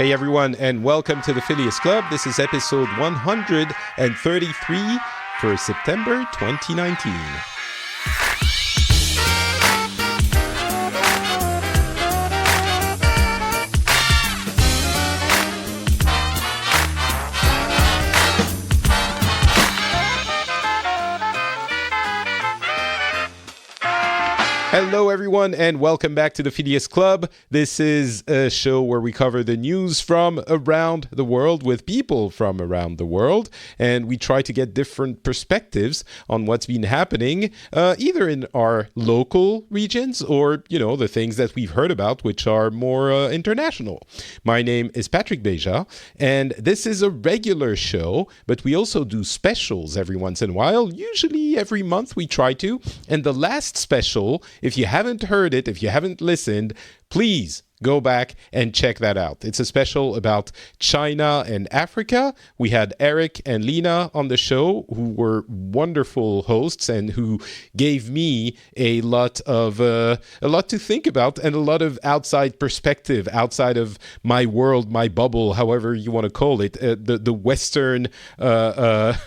Hey everyone, and welcome to the Phileas Club. This is episode 133 for September 2019. Hello everyone and welcome back to the Phileas Club. This is a show where we cover the news from around the world with people from around the world, and we try to get different perspectives on what's been happening either in our local regions or, the things that we've heard about which are more international. My name is Patrick Beja, and this is a regular show, but we also do specials every once in a while. Usually every month we try to, and the last special, if you haven't heard it, if you haven't listened, please go back and check that out. It's a special about China and Africa. We had Eric and Lena on the show, who were wonderful hosts and who gave me a lot to think about and a lot of outside perspective, outside of my world, my bubble, however you want to call it, the Western, the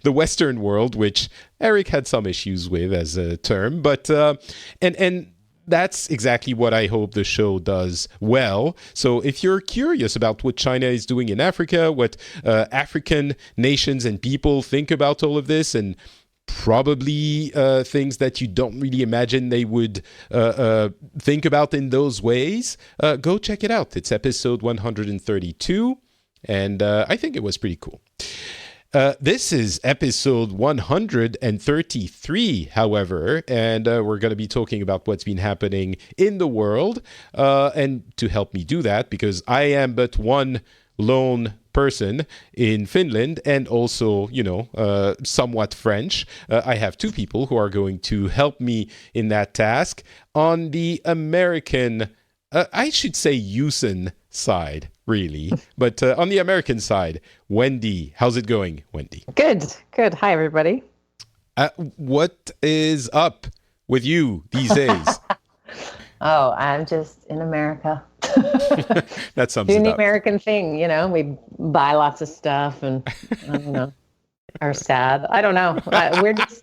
Western world, which Eric had some issues with as a term, but and that's exactly what I hope the show does well. So if you're curious about what China is doing in Africa, what African nations and people think about all of this, and probably things that you don't really imagine they would think about in those ways, go check it out. It's episode 132, and I think it was pretty cool. This is episode 133, however, and we're going to be talking about what's been happening in the world. And to help me do that, because I am but one lone person in Finland and also, somewhat French, I have two people who are going to help me in that task. On the American, I should say USAN side, really. But on the American side, Wendy, how's it going, Wendy? Good. Hi, everybody. What is up with you these days? Oh, I'm just in America. That sums Doing it the up. American thing, we buy lots of stuff and, I don't know, are sad. I don't know. We're just...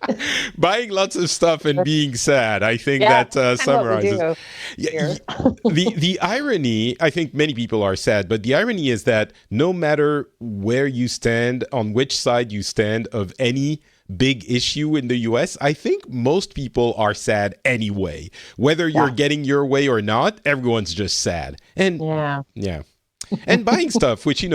Buying lots of stuff and being sad. I think that summarizes. The irony, I think many people are sad, but the irony is that no matter where you stand, on which side you stand of any big issue in the US, I think most people are sad anyway. Whether you're getting your way or not, everyone's just sad. And yeah. And buying stuff, which,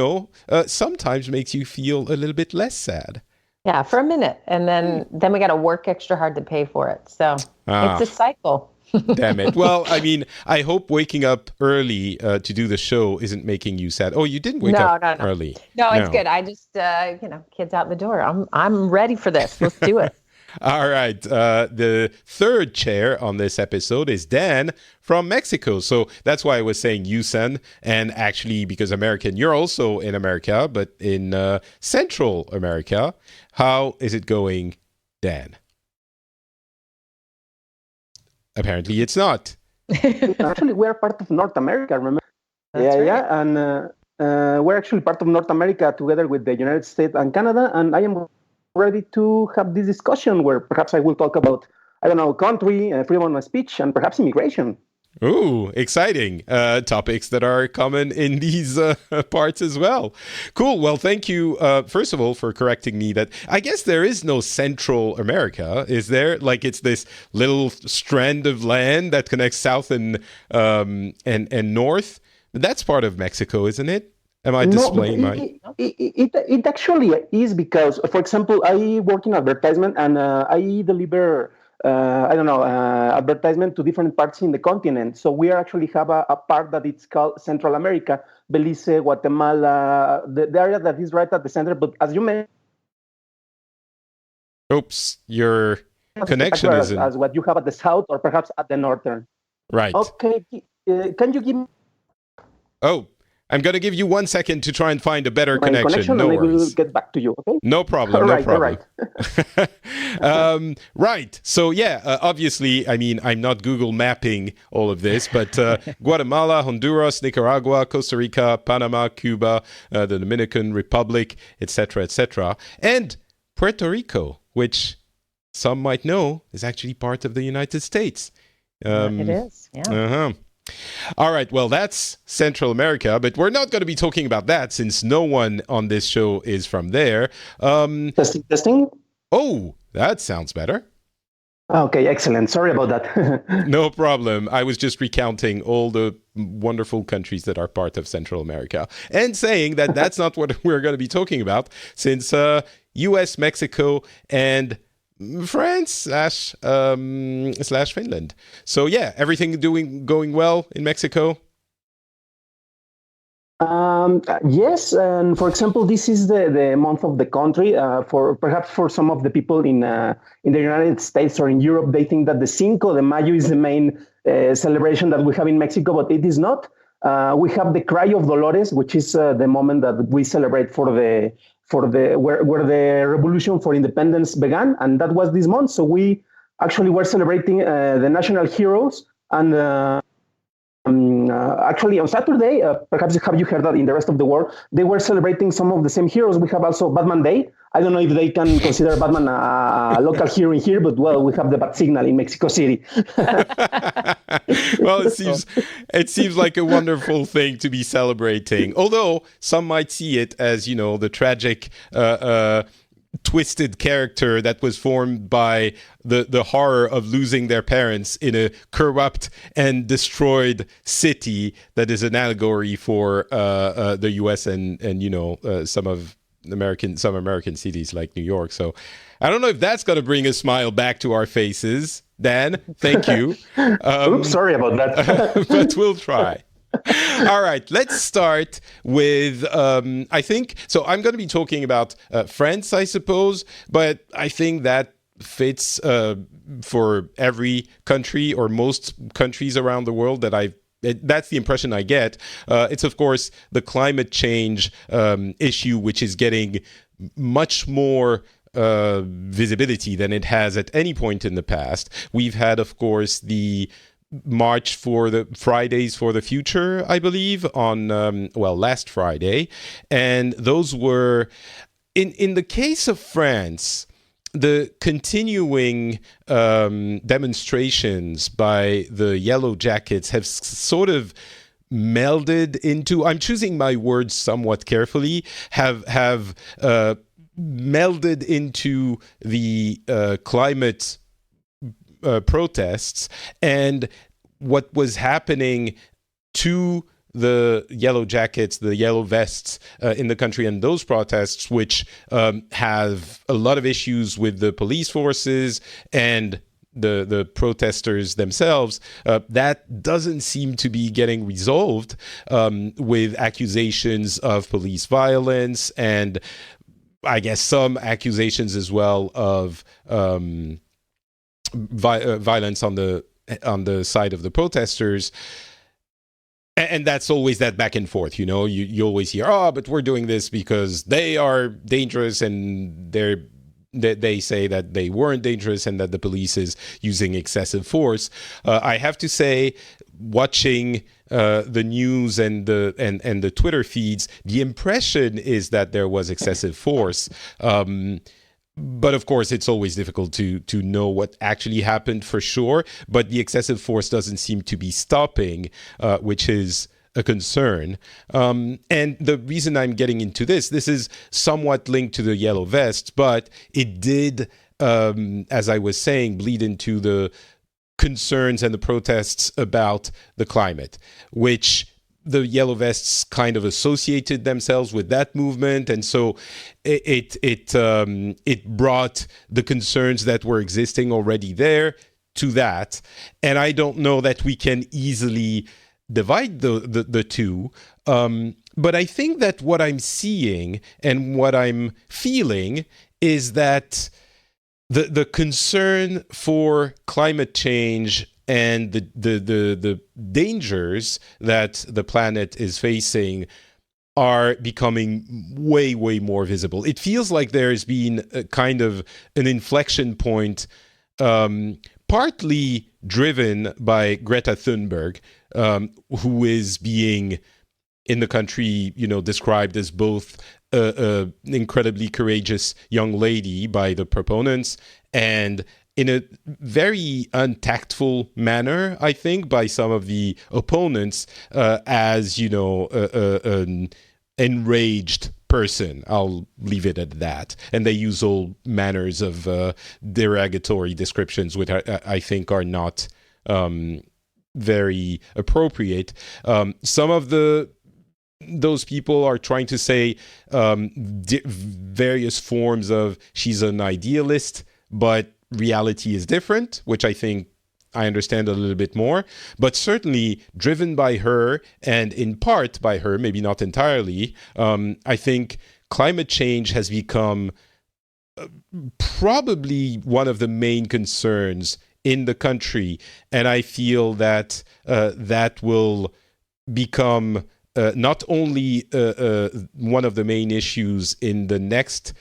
sometimes makes you feel a little bit less sad. Yeah, for a minute. And then we got to work extra hard to pay for it. So it's a cycle. Damn it. Well, I mean, I hope waking up early to do the show isn't making you sad. Oh, you didn't wake up early. No, it's good. I just, kids out the door. I'm ready for this. Let's do it. All right. The third chair on this episode is Dan from Mexico. So that's why I was saying USAN. And actually, because American, you're also in America, but in Central America. How is it going, Dan? Apparently it's not. Actually, we're part of North America, remember? That's right. And we're actually part of North America together with the United States and Canada, and I am ready to have this discussion where perhaps I will talk about, country, freedom of speech, and perhaps immigration. Ooh, exciting topics that are common in these parts as well. Cool. Well, thank you, first of all, for correcting me that I guess there is no Central America, is there? Like it's this little strand of land that connects South and North. That's part of Mexico, isn't it? Am I displaying It actually is because, for example, I work in advertisement and I deliver advertisement to different parts in the continent. So we actually have a part that it's called Central America, Belize, Guatemala, the area that is right at the center. But as you mentioned, oops, your connection isn't as what you have at the south or perhaps at the northern. Right. Okay, can you give me? Oh, I'm going to give you 1 second to try and find a better My connection. No and worries. I will get back to you, okay? No problem. All No right, problem. all right. Right. So, obviously, I mean, I'm not Google mapping all of this, but Guatemala, Honduras, Nicaragua, Costa Rica, Panama, Cuba, the Dominican Republic, etc., etc., and Puerto Rico, which some might know is actually part of the United States. It is, yeah. Uh-huh. All right, well, that's Central America, but we're not going to be talking about that since no one on this show is from there. Testing. Oh, that sounds better. Okay, excellent. Sorry about that. No problem. I was just recounting all the wonderful countries that are part of Central America and saying that that's not what we're going to be talking about since U.S., Mexico, and France slash Finland. So yeah, everything going well in Mexico? Yes, and for example, this is the month of the country. For some of the people in the United States or in Europe, they think that the Cinco de Mayo is the main celebration that we have in Mexico, but it is not. We have the Cry of Dolores, which is the moment that we celebrate where the revolution for independence began, and that was this month. So we actually were celebrating the national heroes, and actually on Saturday, perhaps have you heard that in the rest of the world, they were celebrating some of the same heroes. We have also Batman Day. I don't know if they can consider Batman a local hero in here, but well, we have the Bat Signal in Mexico City. Well, it seems like a wonderful thing to be celebrating. Although some might see it as, the tragic twisted character that was formed by the horror of losing their parents in a corrupt and destroyed city that is an allegory for the U.S. and some American cities like New York. So I don't know if that's going to bring a smile back to our faces. Dan, thank you. Oops, sorry about that. But we'll try. All right, let's start with, I think, so I'm going to be talking about France, I suppose, but I think that fits for every country or most countries around the world that's the impression I get. It's, of course, the climate change issue, which is getting much more visibility than it has at any point in the past. We've had, of course, the March for the Fridays for the Future, I believe, on, last Friday. And those were, in the case of France, the continuing demonstrations by the Yellow Jackets have sort of melded into, I'm choosing my words somewhat carefully, have melded into the climate protests, and what was happening to the Yellow Jackets, the Yellow Vests in the country, and those protests, which have a lot of issues with the police forces and the protesters themselves, that doesn't seem to be getting resolved with accusations of police violence and I guess some accusations as well of violence on the side of the protesters. And that's always that back and forth, you always hear, but we're doing this because they are dangerous, and they say that they weren't dangerous and that the police is using excessive force. I have to say, watching the news and the Twitter feeds, the impression is that there was excessive force. But of course, it's always difficult to know what actually happened for sure. But the excessive force doesn't seem to be stopping, which is a concern. And the reason I'm getting into this is somewhat linked to the Yellow Vests, but it did, as I was saying, bleed into the concerns and the protests about the climate, which the Yellow Vests kind of associated themselves with that movement, and so it brought the concerns that were existing already there to that. And I don't know that we can easily divide the two, but I think that what I'm seeing and what I'm feeling is that the concern for climate change and the dangers that the planet is facing are becoming way, way more visible. It feels like there's been a kind of an inflection point, partly driven by Greta Thunberg, who is being in the country, described as both an incredibly courageous young lady by the proponents and in a very untactful manner, I think, by some of the opponents, as, an enraged person. I'll leave it at that. And they use all manners of derogatory descriptions, which I think are not very appropriate. Some of those people are trying to say various forms of she's an idealist, but reality is different, which I think I understand a little bit more, but certainly driven by her and in part by her, maybe not entirely. I think climate change has become probably one of the main concerns in the country. And I feel that that will become not only one of the main issues in the next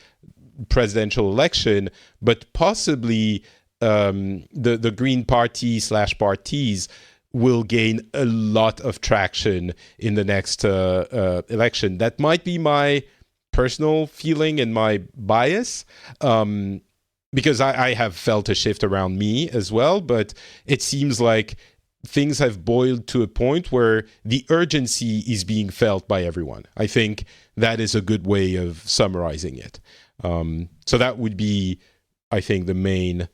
presidential election, but possibly the Green Party / parties will gain a lot of traction in the next election. That might be my personal feeling and my bias, because I have felt a shift around me as well, but it seems like things have boiled to a point where the urgency is being felt by everyone. I think that is a good way of summarizing it. So that would be, I think, the main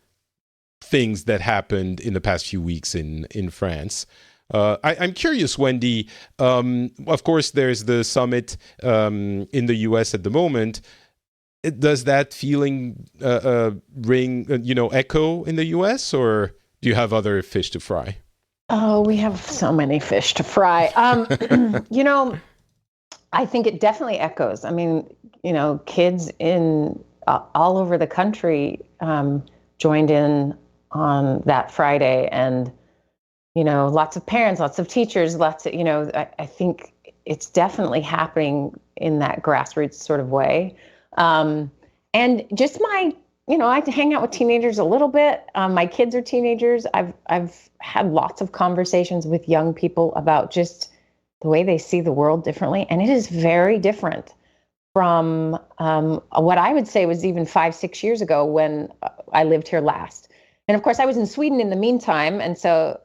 things that happened in the past few weeks in France. I'm curious, Wendy. Of course, there's the summit in the U.S. at the moment. Does that feeling ring, echo in the U.S., or do you have other fish to fry? Oh, we have so many fish to fry. I think it definitely echoes. I mean, kids in all over the country joined in on that Friday, and lots of parents, lots of teachers, lots of I think it's definitely happening in that grassroots sort of way. And just I hang out with teenagers a little bit. My kids are teenagers. I've had lots of conversations with young people about just the way they see the world differently, and it is very different from what I would say was even 5-6 years ago when I lived here last. And of course, I was in Sweden in the meantime, and so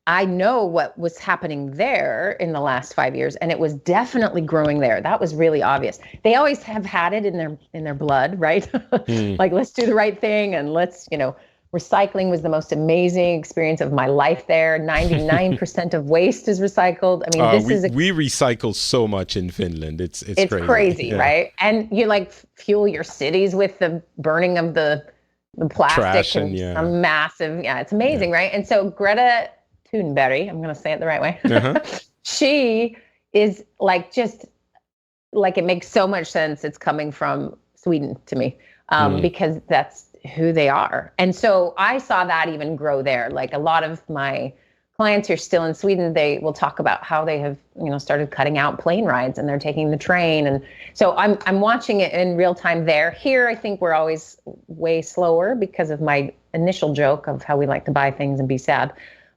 I know what was happening there in the last 5 years, and it was definitely growing there. That was really obvious. They always have had it in their blood, right? Like, let's do the right thing, and let's recycling was the most amazing experience of my life there. 99% of waste is recycled. I mean, we recycle so much in Finland. It's crazy, yeah. Right? And you fuel your cities with the burning of the plastic trash and some massive, it's amazing, right? And so Greta Thunberg, I'm going to say it the right way. She is it makes so much sense. It's coming from Sweden to me, because that's who they are. And so I saw that even grow there. Like, a lot of my clients who are still in Sweden, they will talk about how they have, started cutting out plane rides and they're taking the train. And so I'm watching it in real time there. Here, I think we're always way slower because of my initial joke of how we like to buy things and be sad.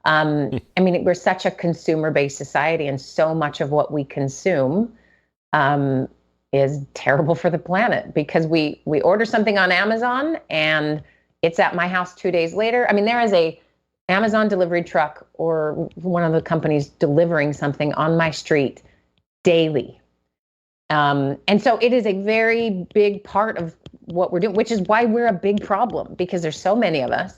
We're such a consumer-based society, and so much of what we consume is terrible for the planet, because we order something on Amazon and it's at my house 2 days later. I mean, there is a Amazon delivery truck or one of the companies delivering something on my street daily. And so it is a very big part of what we're doing, which is why we're a big problem, because there's so many of us.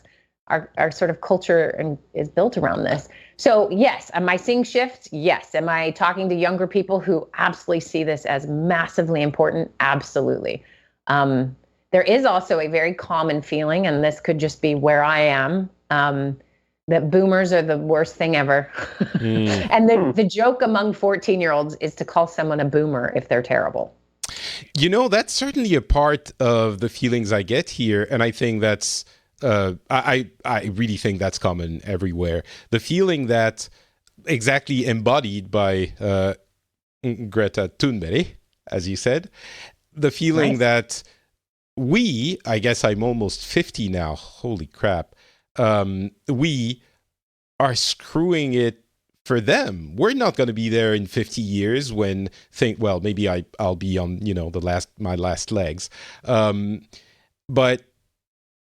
Our sort of culture is built around this. So yes, am I seeing shifts? Yes. Am I talking to younger people who absolutely see this as massively important? Absolutely. There is also a very common feeling, and this could just be where I am, that boomers are the worst thing ever. And the joke among 14-year-olds is to call someone a boomer if they're terrible. That's certainly a part of the feelings I get here. And I think that's I really think that's common everywhere. The feeling that exactly embodied by Greta Thunberg, as you said, the feeling that I guess I'm almost 50 now. Holy crap. We are screwing it for them. We're not going to be there in 50 years when maybe I'll be on, my last legs. But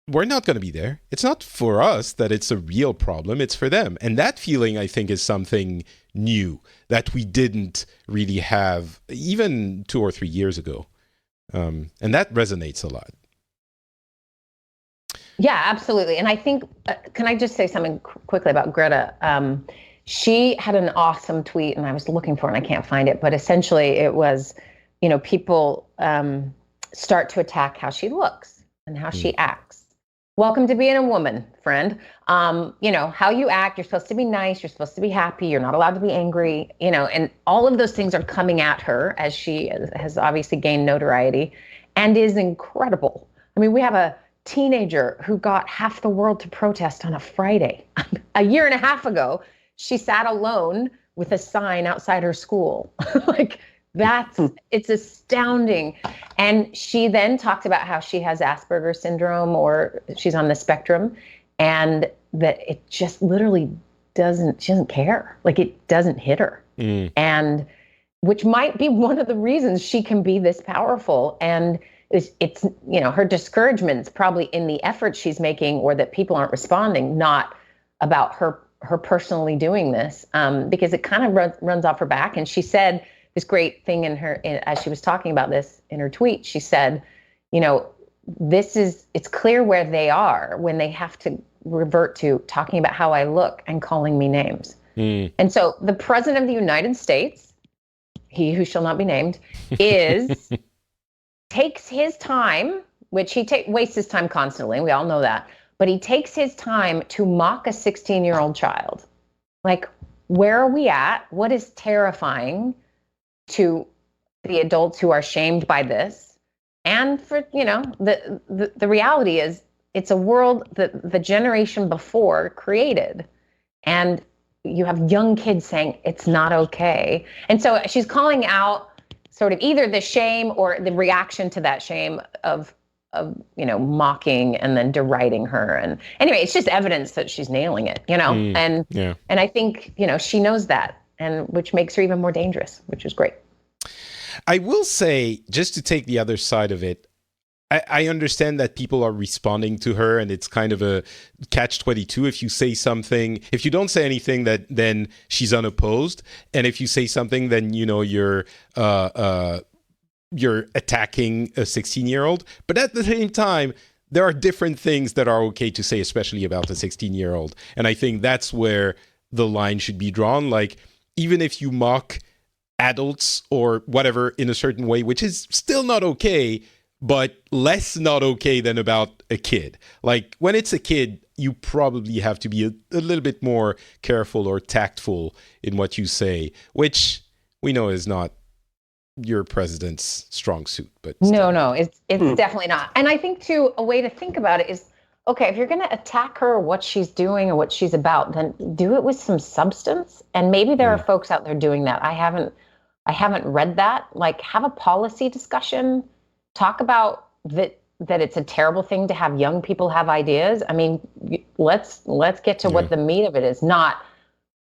we're not going to be there. It's not for us that it's a real problem. It's for them. And that feeling, I think, is something new that we didn't really have even 2 or 3 years ago. And that resonates a lot. Yeah, absolutely. And I think, can I just say something quickly about Greta? She had an awesome tweet, and I was looking for it, and I can't find it. But essentially, it was, people start to attack how she looks and how she acts. Welcome to being a woman, friend. How you act, you're supposed to be nice, you're supposed to be happy, you're not allowed to be angry, and all of those things are coming at her as she has obviously gained notoriety and is incredible. I mean, we have a teenager who got half the world to protest on a Friday. A year and a half ago, she sat alone with a sign outside her school. It's astounding. And she then talked about how she has Asperger's syndrome, or she's on the spectrum, and that it just literally she doesn't care. It doesn't hit her. And which might be one of the reasons she can be this powerful. And it's her discouragement's probably in the effort she's making, or that people aren't responding, not about her personally doing this, because it kind of runs off her back. And she said this great thing as she was talking about this in her tweet. She said, it's clear where they are when they have to revert to talking about how I look and calling me names. And so the president of the United States, he who shall not be named, takes his time, which he wastes his time constantly. We all know that. But he takes his time to mock a 16-year-old child. Where are we at? What is terrifying to the adults who are shamed by this? And for, the reality is, it's a world that the generation before created. And you have young kids saying it's not okay. And so she's calling out sort of either the shame or the reaction to that shame of mocking and then deriding her. And anyway, it's just evidence that she's nailing it, and I think, she knows that, and which makes her even more dangerous, which is great. I will say, just to take the other side of it, I understand that people are responding to her, and it's kind of a catch-22. If you don't say anything, then she's unopposed, and if you say something, then you're attacking a 16-year-old. But at the same time, there are different things that are okay to say, especially about a 16-year-old, and I think that's where the line should be drawn. Even if you mock adults or whatever in a certain way, which is still not okay, but less not okay than about a kid. When it's a kid, you probably have to be a little bit more careful or tactful in what you say, which we know is not your president's strong suit. But no, it's definitely not. And I think too, a way to think about it is, okay, if you're going to attack her, what she's doing or what she's about, then do it with some substance. And maybe there are folks out there doing that. I haven't read that. Have a policy discussion. Talk about that it's a terrible thing to have young people have ideas. I mean, let's get to what the meat of it is. Not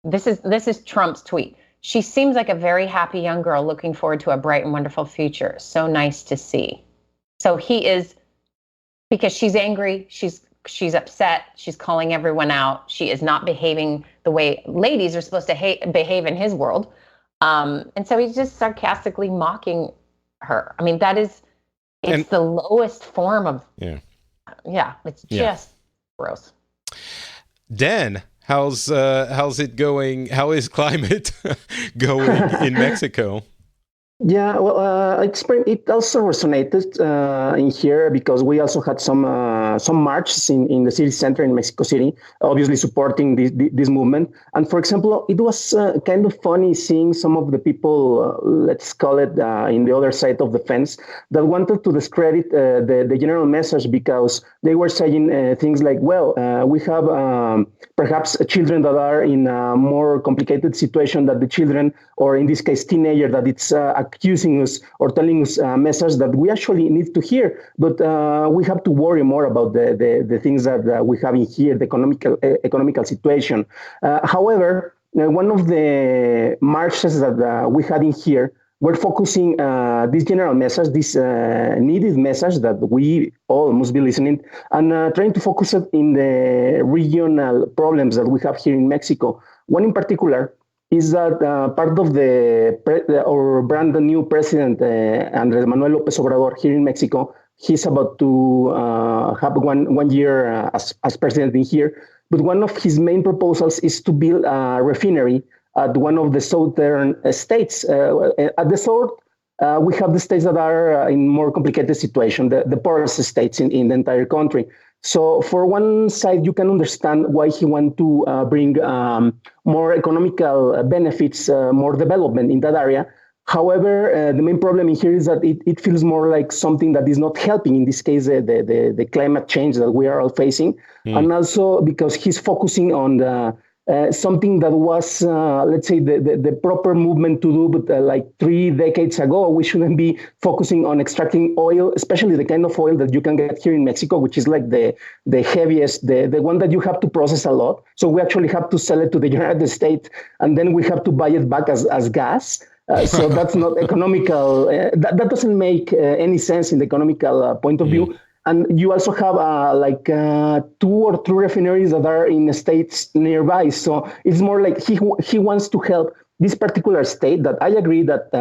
this is Trump's tweet. She seems like a very happy young girl looking forward to a bright and wonderful future. So nice to see. So he is, because she's angry, she's upset, she's calling everyone out. She is not behaving the way ladies are supposed to behave in his world. And so he's just sarcastically mocking her. I mean, it's the lowest form of, it's just gross. Dan, how's it going? How is climate going in Mexico? Yeah, well, it also resonated in here because we also had some marches in the city center in Mexico City, obviously supporting this movement. And for example, it was kind of funny seeing some of the people, let's call it in the other side of the fence, that wanted to discredit the general message because they were saying things like, well, we have perhaps children that are in a more complicated situation than the children, or in this case, teenager, that it's accusing us or telling us a message that we actually need to hear. But we have to worry more about the things that we have in here, the economical situation. However, one of the marches that we had in here, we're focusing this general message, this needed message that we all must be listening, and trying to focus it in the regional problems that we have here in Mexico. One in particular is that part of our brand new president, Andres Manuel López Obrador, here in Mexico, he's about to have one year as president in here. But one of his main proposals is to build a refinery at one of the southern states. At the south, we have the states that are in more complicated situation, the poorest states in the entire country. So for one side, you can understand why he want to bring more economical benefits, more development in that area. However, the main problem in here is that it feels more like something that is not helping, in this case, the climate change that we are all facing. And also because he's focusing on something that was, let's say, the proper movement to do, but like 3 decades ago. We shouldn't be focusing on extracting oil, especially the kind of oil that you can get here in Mexico, which is like the heaviest, the one that you have to process a lot. So we actually have to sell it to the United States, and then we have to buy it back as gas. So that's not economical. That doesn't make any sense in the economical point of view. And you also have like 2 or 3 refineries that are in states nearby. So it's more like he wants to help this particular state that I agree that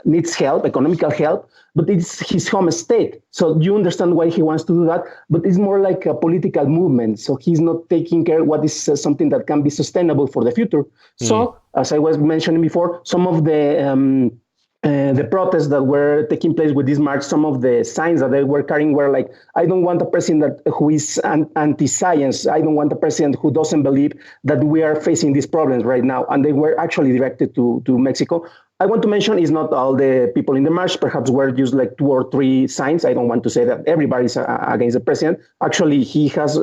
needs help, economical help, but it's his home state. So you understand why he wants to do that, but it's more like a political movement. So he's not taking care of what is something that can be sustainable for the future. So as I was mentioning before, some of the protests that were taking place with this march, some of the signs that they were carrying were like, I don't want a president who is anti-science. I don't want a president who doesn't believe that we are facing these problems right now. And they were actually directed to Mexico. I want to mention is not all the people in the march, perhaps were just like 2 or 3 signs. I don't want to say that everybody's against the president. Actually, he has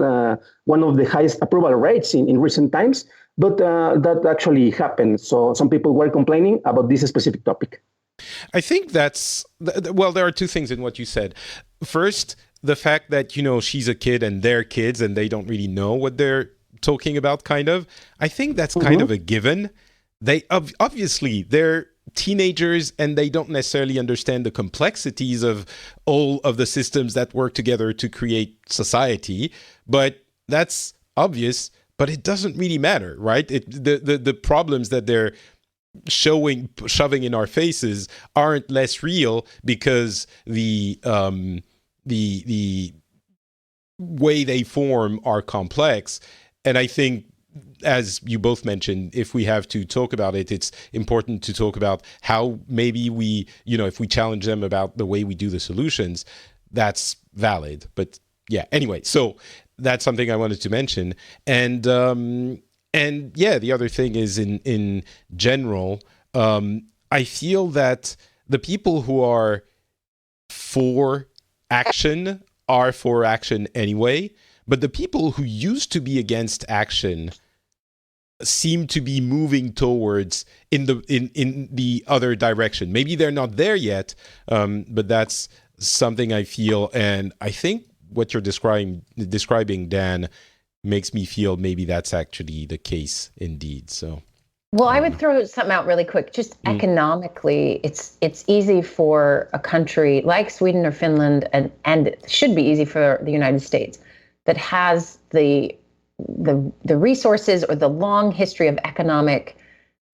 one of the highest approval rates in recent times, but that actually happened. So some people were complaining about this specific topic. I think well, there are 2 things in what you said. First, the fact that, she's a kid and they're kids and they don't really know what they're talking about, kind of. I think that's kind of a given. They obviously, they're teenagers and they don't necessarily understand the complexities of all of the systems that work together to create society. But that's obvious, but it doesn't really matter, right? The problems that they're shoving in our faces aren't less real because the way they form are complex. And I think, as you both mentioned, if we have to talk about it, it's important to talk about how maybe we, if we challenge them about the way we do the solutions, that's valid. But yeah, anyway, so that's something I wanted to mention. And yeah, the other thing is in general, I feel that the people who are for action are for action anyway, but the people who used to be against action seem to be moving towards in the other direction. Maybe they're not there yet, but that's something I feel, and I think what you're describing, Dan, makes me feel maybe that's actually the case indeed. So, well, I would throw something out really quick. Just economically, it's easy for a country like Sweden or Finland, and it should be easy for the United States, that has the resources or the long history of economic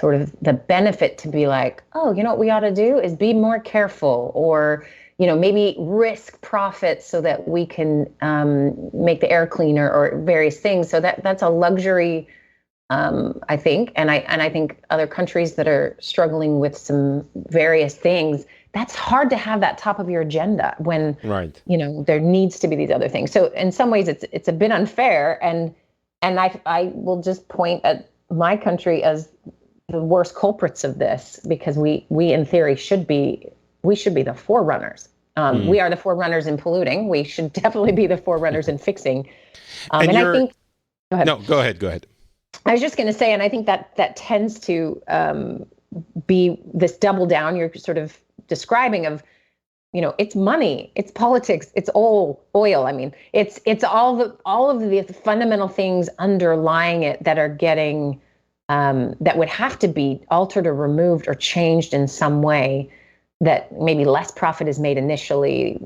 sort of the benefit to be like, oh, what we ought to do is be more careful, or maybe risk profits so that we can make the air cleaner, or various things. So that's a luxury I think, and I think other countries that are struggling with some various things, that's hard to have that top of your agenda when Right. there needs to be these other things. So in some ways, it's a bit unfair, and I will just point at my country as the worst culprits of this, because we in theory should be the forerunners. We are the forerunners in polluting. We should definitely be the forerunners in fixing. And I think, go ahead. No, go ahead. I was just going to say, and I think that tends to be this double down you're sort of describing of, it's money, it's politics, it's oil. I mean, it's all of the fundamental things underlying it that are getting that would have to be altered or removed or changed in some way, that maybe less profit is made initially,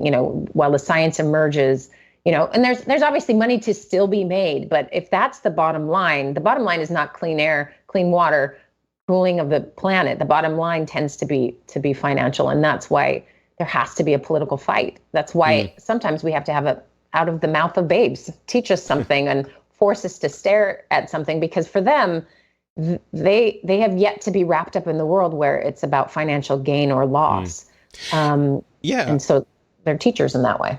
while the science emerges, and there's obviously money to still be made. But if that's the bottom line is not clean air, clean water, cooling of the planet. The bottom line tends to be financial. And that's why there has to be a political fight. That's why sometimes we have to have a out of the mouth of babes, teach us something and force us to stare at something, because for them, they have yet to be wrapped up in the world where it's about financial gain or loss. And so they're teachers in that way.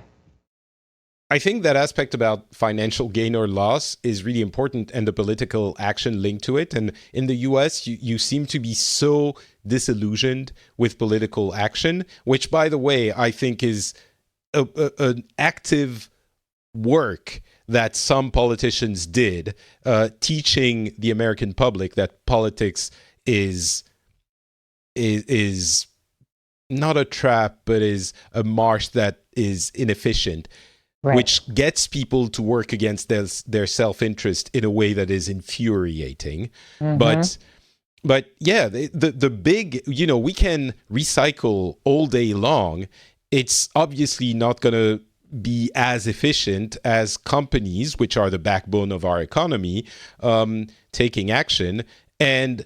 I think that aspect about financial gain or loss is really important, and the political action linked to it. And in the US, you seem to be so disillusioned with political action, which, by the way, I think is an active work that some politicians did, teaching the American public that politics is not a trap, but is a marsh that is inefficient. Right. Which gets people to work against their self-interest in a way that is infuriating. But yeah, the big, we can recycle all day long. It's obviously not going to be as efficient as companies, which are the backbone of our economy, taking action. And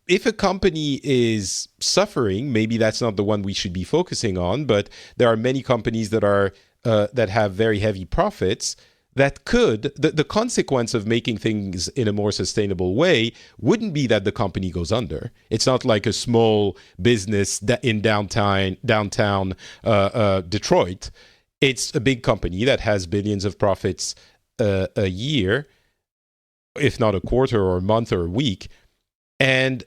if a company is suffering, maybe that's not the one we should be focusing on, but there are many companies that are that have very heavy profits, that could, the consequence of making things in a more sustainable way wouldn't be that the company goes under. It's not like a small business in downtown Detroit. It's a big company that has billions of profits a year, if not a quarter or a month or a week. And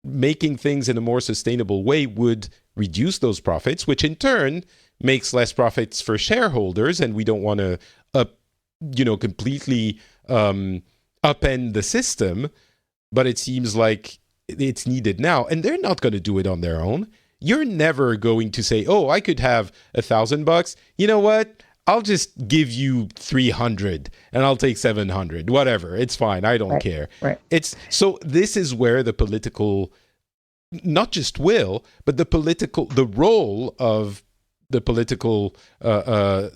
making things in a more sustainable way would reduce those profits, which in turn makes less profits for shareholders, and we don't want to completely upend the system, but it seems like it's needed now, and they're not going to do it on their own. You're never going to say, "Oh, I could have $1,000. You know what? I'll just give you 300 and I'll take 700, whatever. It's fine. I don't care." Right. So this is where the political, not just will, but the role of the political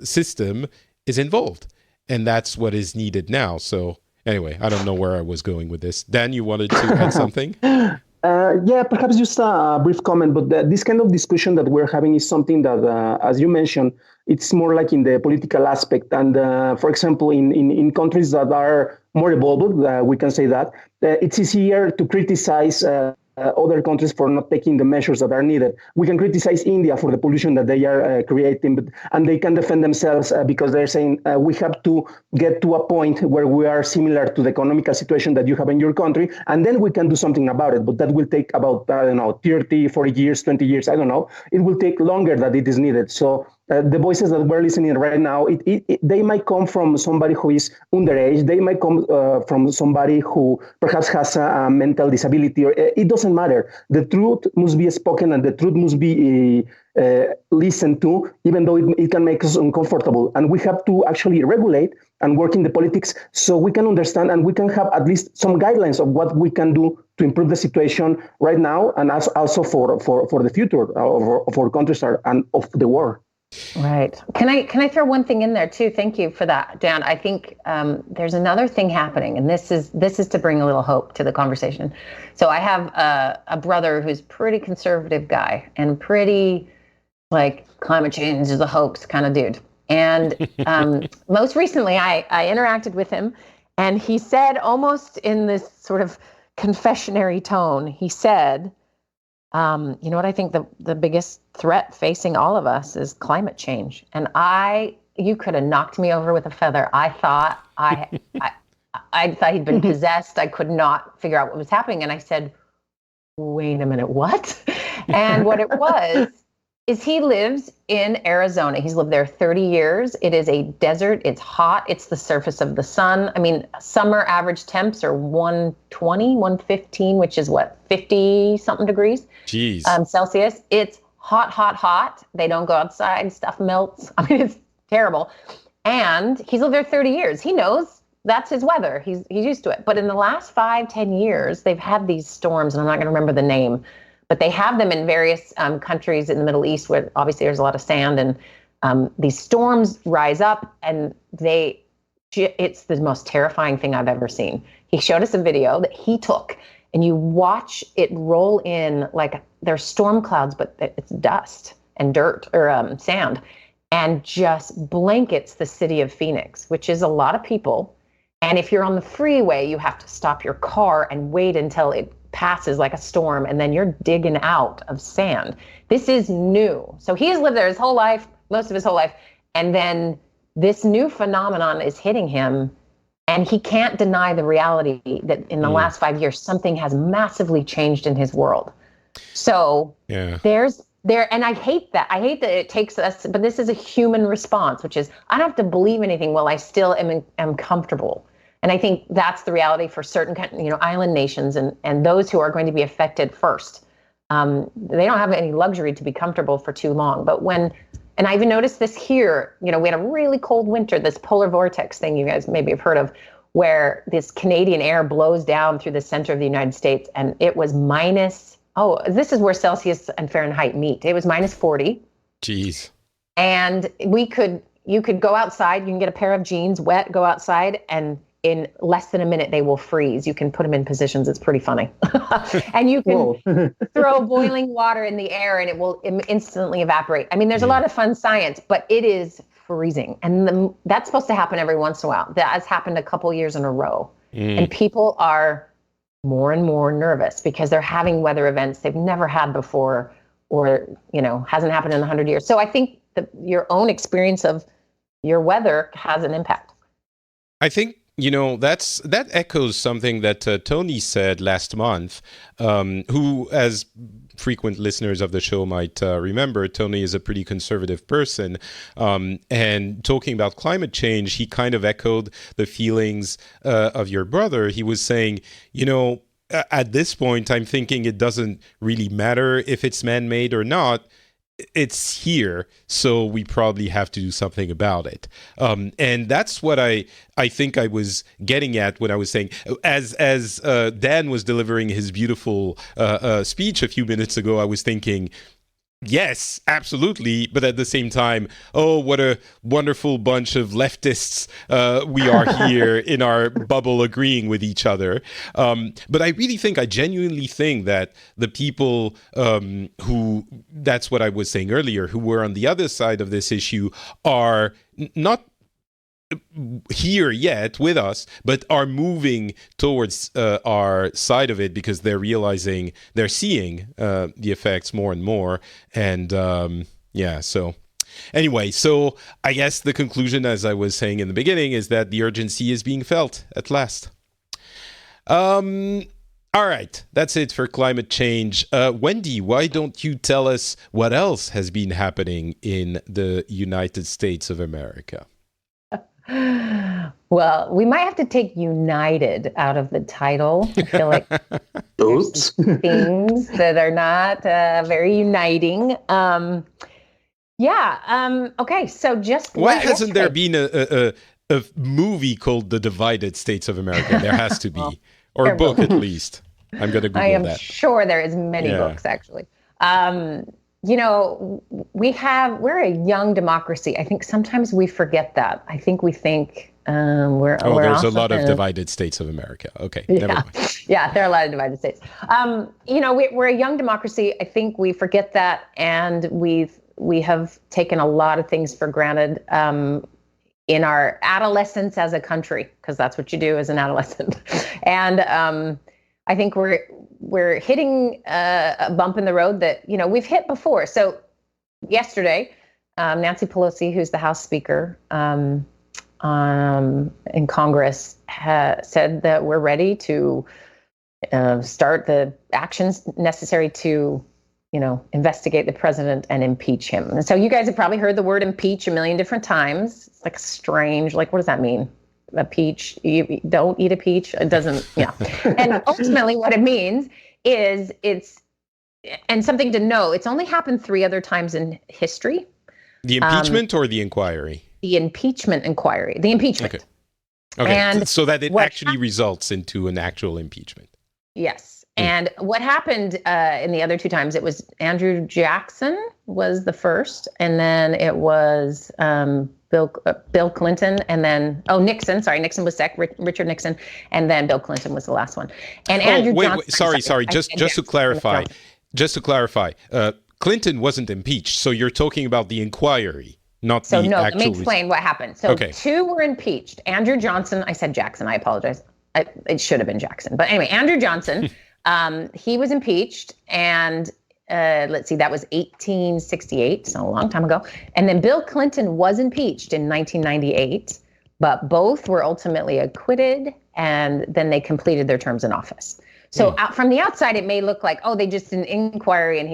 system is involved. And that's what is needed now. So anyway, I don't know where I was going with this. Dan, you wanted to add something? Yeah, perhaps just a brief comment, but this kind of discussion that we're having is something that, as you mentioned, it's more like in the political aspect. And for example, in countries that are more evolved, we can say that, it's easier to criticize other countries for not taking the measures that are needed. We can criticize India for the pollution that they are creating, and they can defend themselves because they're saying we have to get to a point where we are similar to the economical situation that you have in your country, and then we can do something about it. But that will take about, 30, 40 years, 20 years, I don't know. It will take longer than it is needed. So the voices that we're listening right now, they might come from somebody who is underage. They might come from somebody who perhaps has a mental disability. Or it doesn't matter. The truth must be spoken, and the truth must be listened to, even though it can make us uncomfortable. And we have to actually regulate and work in the politics so we can understand and we can have at least some guidelines of what we can do to improve the situation right now, and also for the future of our countries and of the world. Right. Can I throw one thing in there too? Thank you for that, Dan. I think there's another thing happening, and this is to bring a little hope to the conversation. So I have a brother who's pretty conservative guy and pretty like climate change is a hoax kind of dude. And most recently, I interacted with him, And he said, almost in this sort of confessionary tone, he said, you know what, I think the biggest threat facing all of us is climate change. And you could have knocked me over with a feather. I thought I thought he'd been possessed. I could not figure out what was happening. And I said, wait a minute, what? And what it was is he lives in Arizona. He's lived there 30 years. It is a desert. It's hot. It's the surface of the sun. I mean, summer average temps are 120, 115, which is what, 50 something degrees Celsius. It's hot, hot, hot. They don't go outside. Stuff melts. I mean, it's terrible. And he's lived there 30 years. He knows that's his weather. He's used to it. But in the last 5-10 years, they've had these storms, and I'm not going to remember the name, but they have them in various countries in the Middle East where obviously there's a lot of sand, and these storms rise up, and it's the most terrifying thing I've ever seen. He showed us a video that he took, and you watch it roll in like there's storm clouds, but it's dust and dirt or sand, and just blankets the city of Phoenix, which is a lot of people. And if you're on the freeway, you have to stop your car and wait until it passes like a storm, and then you're digging out of sand. This is new. So he has lived there his whole life, most of his whole life, and then this new phenomenon is hitting him, and he can't deny the reality that in the last 5 years, something has massively changed in his world. So and I hate that. I hate that it takes us, but this is a human response, which is, I don't have to believe anything while I still am comfortable. And I think that's the reality for certain, island nations and those who are going to be affected first. They don't have any luxury to be comfortable for too long. But and I even noticed this here, we had a really cold winter, this polar vortex thing you guys maybe have heard of, where this Canadian air blows down through the center of the United States, and it was this is where Celsius and Fahrenheit meet. It was -40. Jeez. And you could go outside, you can get a pair of jeans wet, go outside, and in less than a minute, they will freeze. You can put them in positions. It's pretty funny. And you can throw boiling water in the air and it will instantly evaporate. I mean, there's a lot of fun science, but it is freezing. And that's supposed to happen every once in a while. That has happened a couple years in a row. And people are more and more nervous because they're having weather events they've never had before, or, hasn't happened in 100 years. So I think that your own experience of your weather has an impact. I think, that echoes something that Tony said last month, who, as frequent listeners of the show might remember, Tony is a pretty conservative person. And talking about climate change, he kind of echoed the feelings of your brother. He was saying, at this point, I'm thinking it doesn't really matter if it's man-made or not. It's here, so we probably have to do something about it. And that's what I think I was getting at when I was saying, as Dan was delivering his beautiful speech a few minutes ago, I was thinking, yes, absolutely. But at the same time, oh, what a wonderful bunch of leftists we are here in our bubble agreeing with each other. But I genuinely think that the people who, that's what I was saying earlier, who were on the other side of this issue are not here yet with us, but are moving towards our side of it because they're seeing the effects more and more. And so anyway, so I guess the conclusion, as I was saying in the beginning, is that the urgency is being felt at last. All right, that's it for climate change. Wendy, why don't you tell us what else has been happening in the United States of America? Well, we might have to take United out of the title. I feel like those things that are not very uniting. Okay, so just why hasn't there been a movie called The Divided States of America? There has to be, or a book at least. I'm going to Google that. I am sure there is many books, actually. We're a young democracy. I think sometimes we forget that. I think we think we're there's a lot of divided states of America. Okay, never mind. Yeah, there are a lot of divided states. We're a young democracy. I think we forget that, and we have taken a lot of things for granted. in our adolescence as a country, because that's what you do as an adolescent. And I think we're hitting a bump in the road that, we've hit before. So yesterday, Nancy Pelosi, who's the House Speaker in Congress, said that we're ready to start the actions necessary to investigate the president and impeach him. And so you guys have probably heard the word impeach a million different times. It's like strange, like, what does that mean? A peach, you don't eat a peach. It doesn't, And ultimately what it means is and something to know, it's only happened 3 other times in history. The impeachment or the inquiry? The impeachment inquiry, the impeachment. Okay. And so that it actually results into an actual impeachment. Yes. And what happened in the other 2 times, it was Andrew Jackson was the first, and then it was Bill Clinton, and then Nixon. Sorry, Nixon was Richard Nixon, and then Bill Clinton was the last one. And Andrew Johnson. Sorry. Just to clarify, Clinton wasn't impeached, so you're talking about the inquiry, not the actual. So let me explain what happened. So 2 were impeached. Andrew Johnson. I said Jackson. I apologize. It should have been Jackson, but anyway, Andrew Johnson. He was impeached, and let's see, that was 1868, so a long time ago. And then Bill Clinton was impeached in 1998, but both were ultimately acquitted, and then they completed their terms in office. So from the outside, it may look like, they just did an inquiry and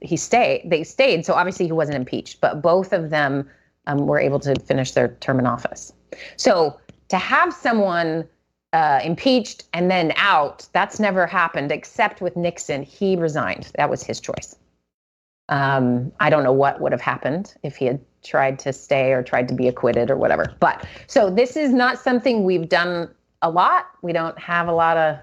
they stayed. So obviously he wasn't impeached, but both of them were able to finish their term in office. So to have someone impeached and then out, that's never happened except with Nixon. He resigned. That was his choice. I don't know what would have happened if he had tried to stay or tried to be acquitted or whatever. But so this is not something we've done a lot. We don't have a lot of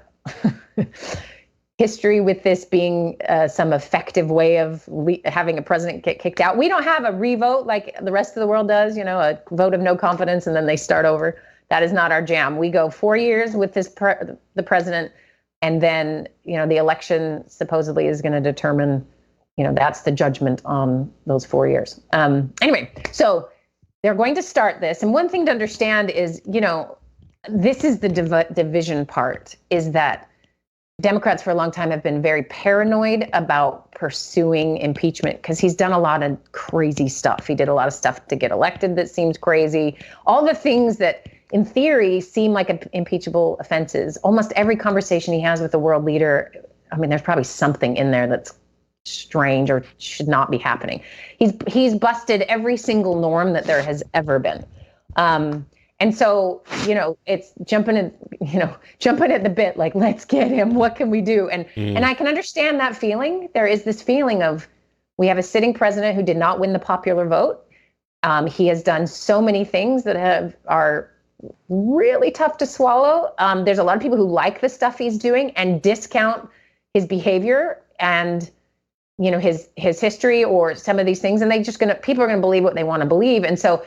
history with this being some effective way of having a president get kicked out. We don't have a revote like the rest of the world does, a vote of no confidence and then they start over. That is not our jam. We go 4 years with the president, and then, the election supposedly is going to determine, that's the judgment on those 4 years. Anyway, so they're going to start this. And one thing to understand is, this is the division part, is that Democrats for a long time have been very paranoid about pursuing impeachment because he's done a lot of crazy stuff. He did a lot of stuff to get elected that seemed crazy. All the things that in theory seem like impeachable offenses. Almost every conversation he has with a world leader, there's probably something in there that's strange or should not be happening. He's busted every single norm that there has ever been. And so, it's jumping at the bit, like, let's get him. What can we do? And I can understand that feeling. There is this feeling of, we have a sitting president who did not win the popular vote. He has done so many things that are really tough to swallow. There's a lot of people who like the stuff he's doing and discount his behavior and, his history or some of these things. And people are going to believe what they want to believe. And so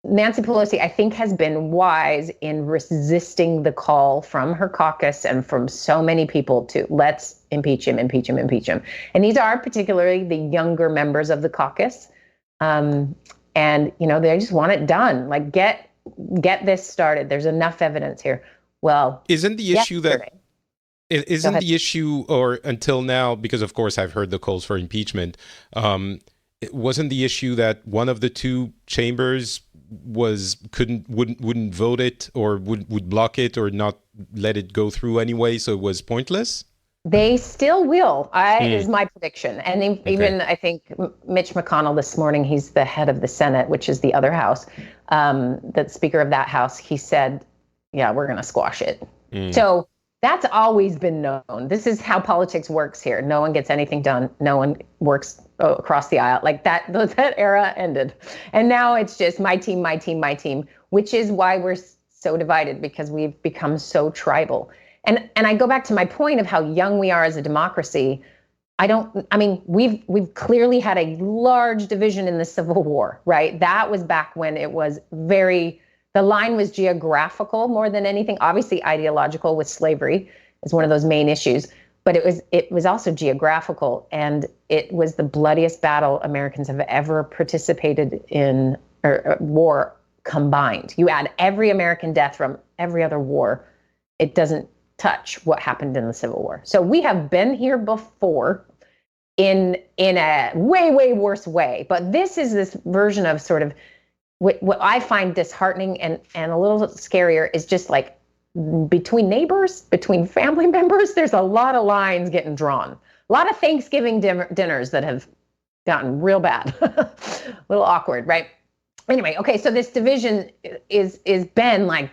Nancy Pelosi, I think, has been wise in resisting the call from her caucus and from so many people to let's impeach him. And these are particularly the younger members of the caucus. And, they just want it done. Like, get this started. There's enough evidence here. Well, isn't the issue, or until now, because of course I've heard the calls for impeachment, it wasn't the issue that one of the 2 chambers wouldn't vote it or would block it or not let it go through anyway, so it was pointless? They still will, is my prediction. And even I think Mitch McConnell this morning, he's the head of the Senate, which is the other house, the speaker of that house, he said, yeah, we're going to squash it. So that's always been known. This is how politics works here. No one gets anything done. No one works across the aisle. Like that era ended. And now it's just my team, which is why we're so divided, because we've become so tribal. And I go back to my point of how young we are as a democracy. We've clearly had a large division in the Civil War, right? That was back when it was the line was geographical more than anything. Obviously ideological with slavery is one of those main issues, but it was also geographical, and it was the bloodiest battle Americans have ever participated in, or war combined. You add every American death from every other war, it doesn't touch what happened in the Civil War. So we have been here before in a way, way worse way. But this is this version of sort of what I find disheartening and a little scarier is just like between neighbors, between family members, there's a lot of lines getting drawn. A lot of Thanksgiving dinners that have gotten real bad, a little awkward, right? Anyway, okay, so this division is been like,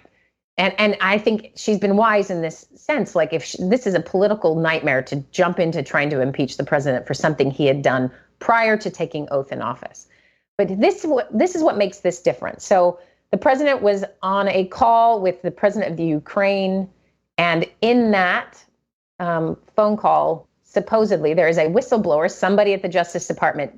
and I think she's been wise in this sense. Like if this is a political nightmare to jump into trying to impeach the president for something he had done prior to taking oath in office. But this is what makes this different. So the president was on a call with the president of the Ukraine. And in that phone call, supposedly there is a whistleblower, somebody at the Justice Department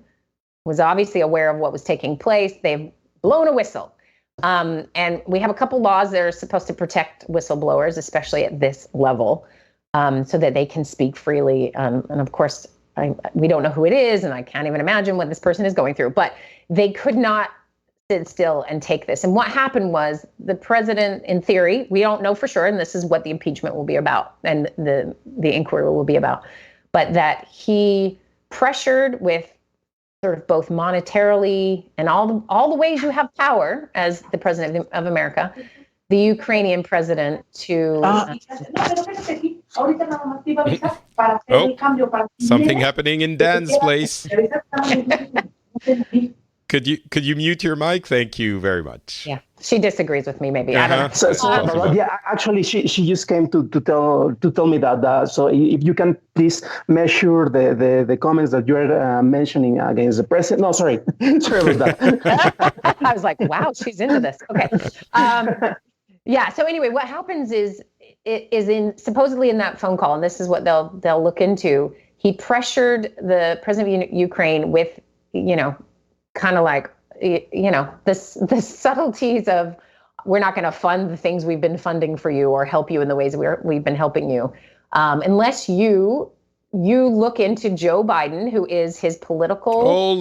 was obviously aware of what was taking place. They've blown a whistle. And we have a couple laws that are supposed to protect whistleblowers, especially at this level, so that they can speak freely. And of course, we don't know who it is, and I can't even imagine what this person is going through. But they could not sit still and take this. And what happened was the president, in theory, we don't know for sure, and this is what the impeachment will be about, and the inquiry will be about, but that he pressured with sort of both monetarily and all the ways you have power as the president of America, the Ukrainian president to... Something happening in Dan's place. Could you mute your mic? Thank you very much. Yeah, she disagrees with me. Maybe I don't know. So, yeah, actually, she just came to tell me that. So if you can please measure the comments that you're mentioning against the president. No, sorry about that. I was like, wow, she's into this. Okay. Yeah. So anyway, what happens is supposedly in that phone call, and this is what they'll look into. He pressured the president of Ukraine with, kind of like, the subtleties of, we're not going to fund the things we've been funding for you or help you in the ways we've been helping you, unless you look into Joe Biden, who is his political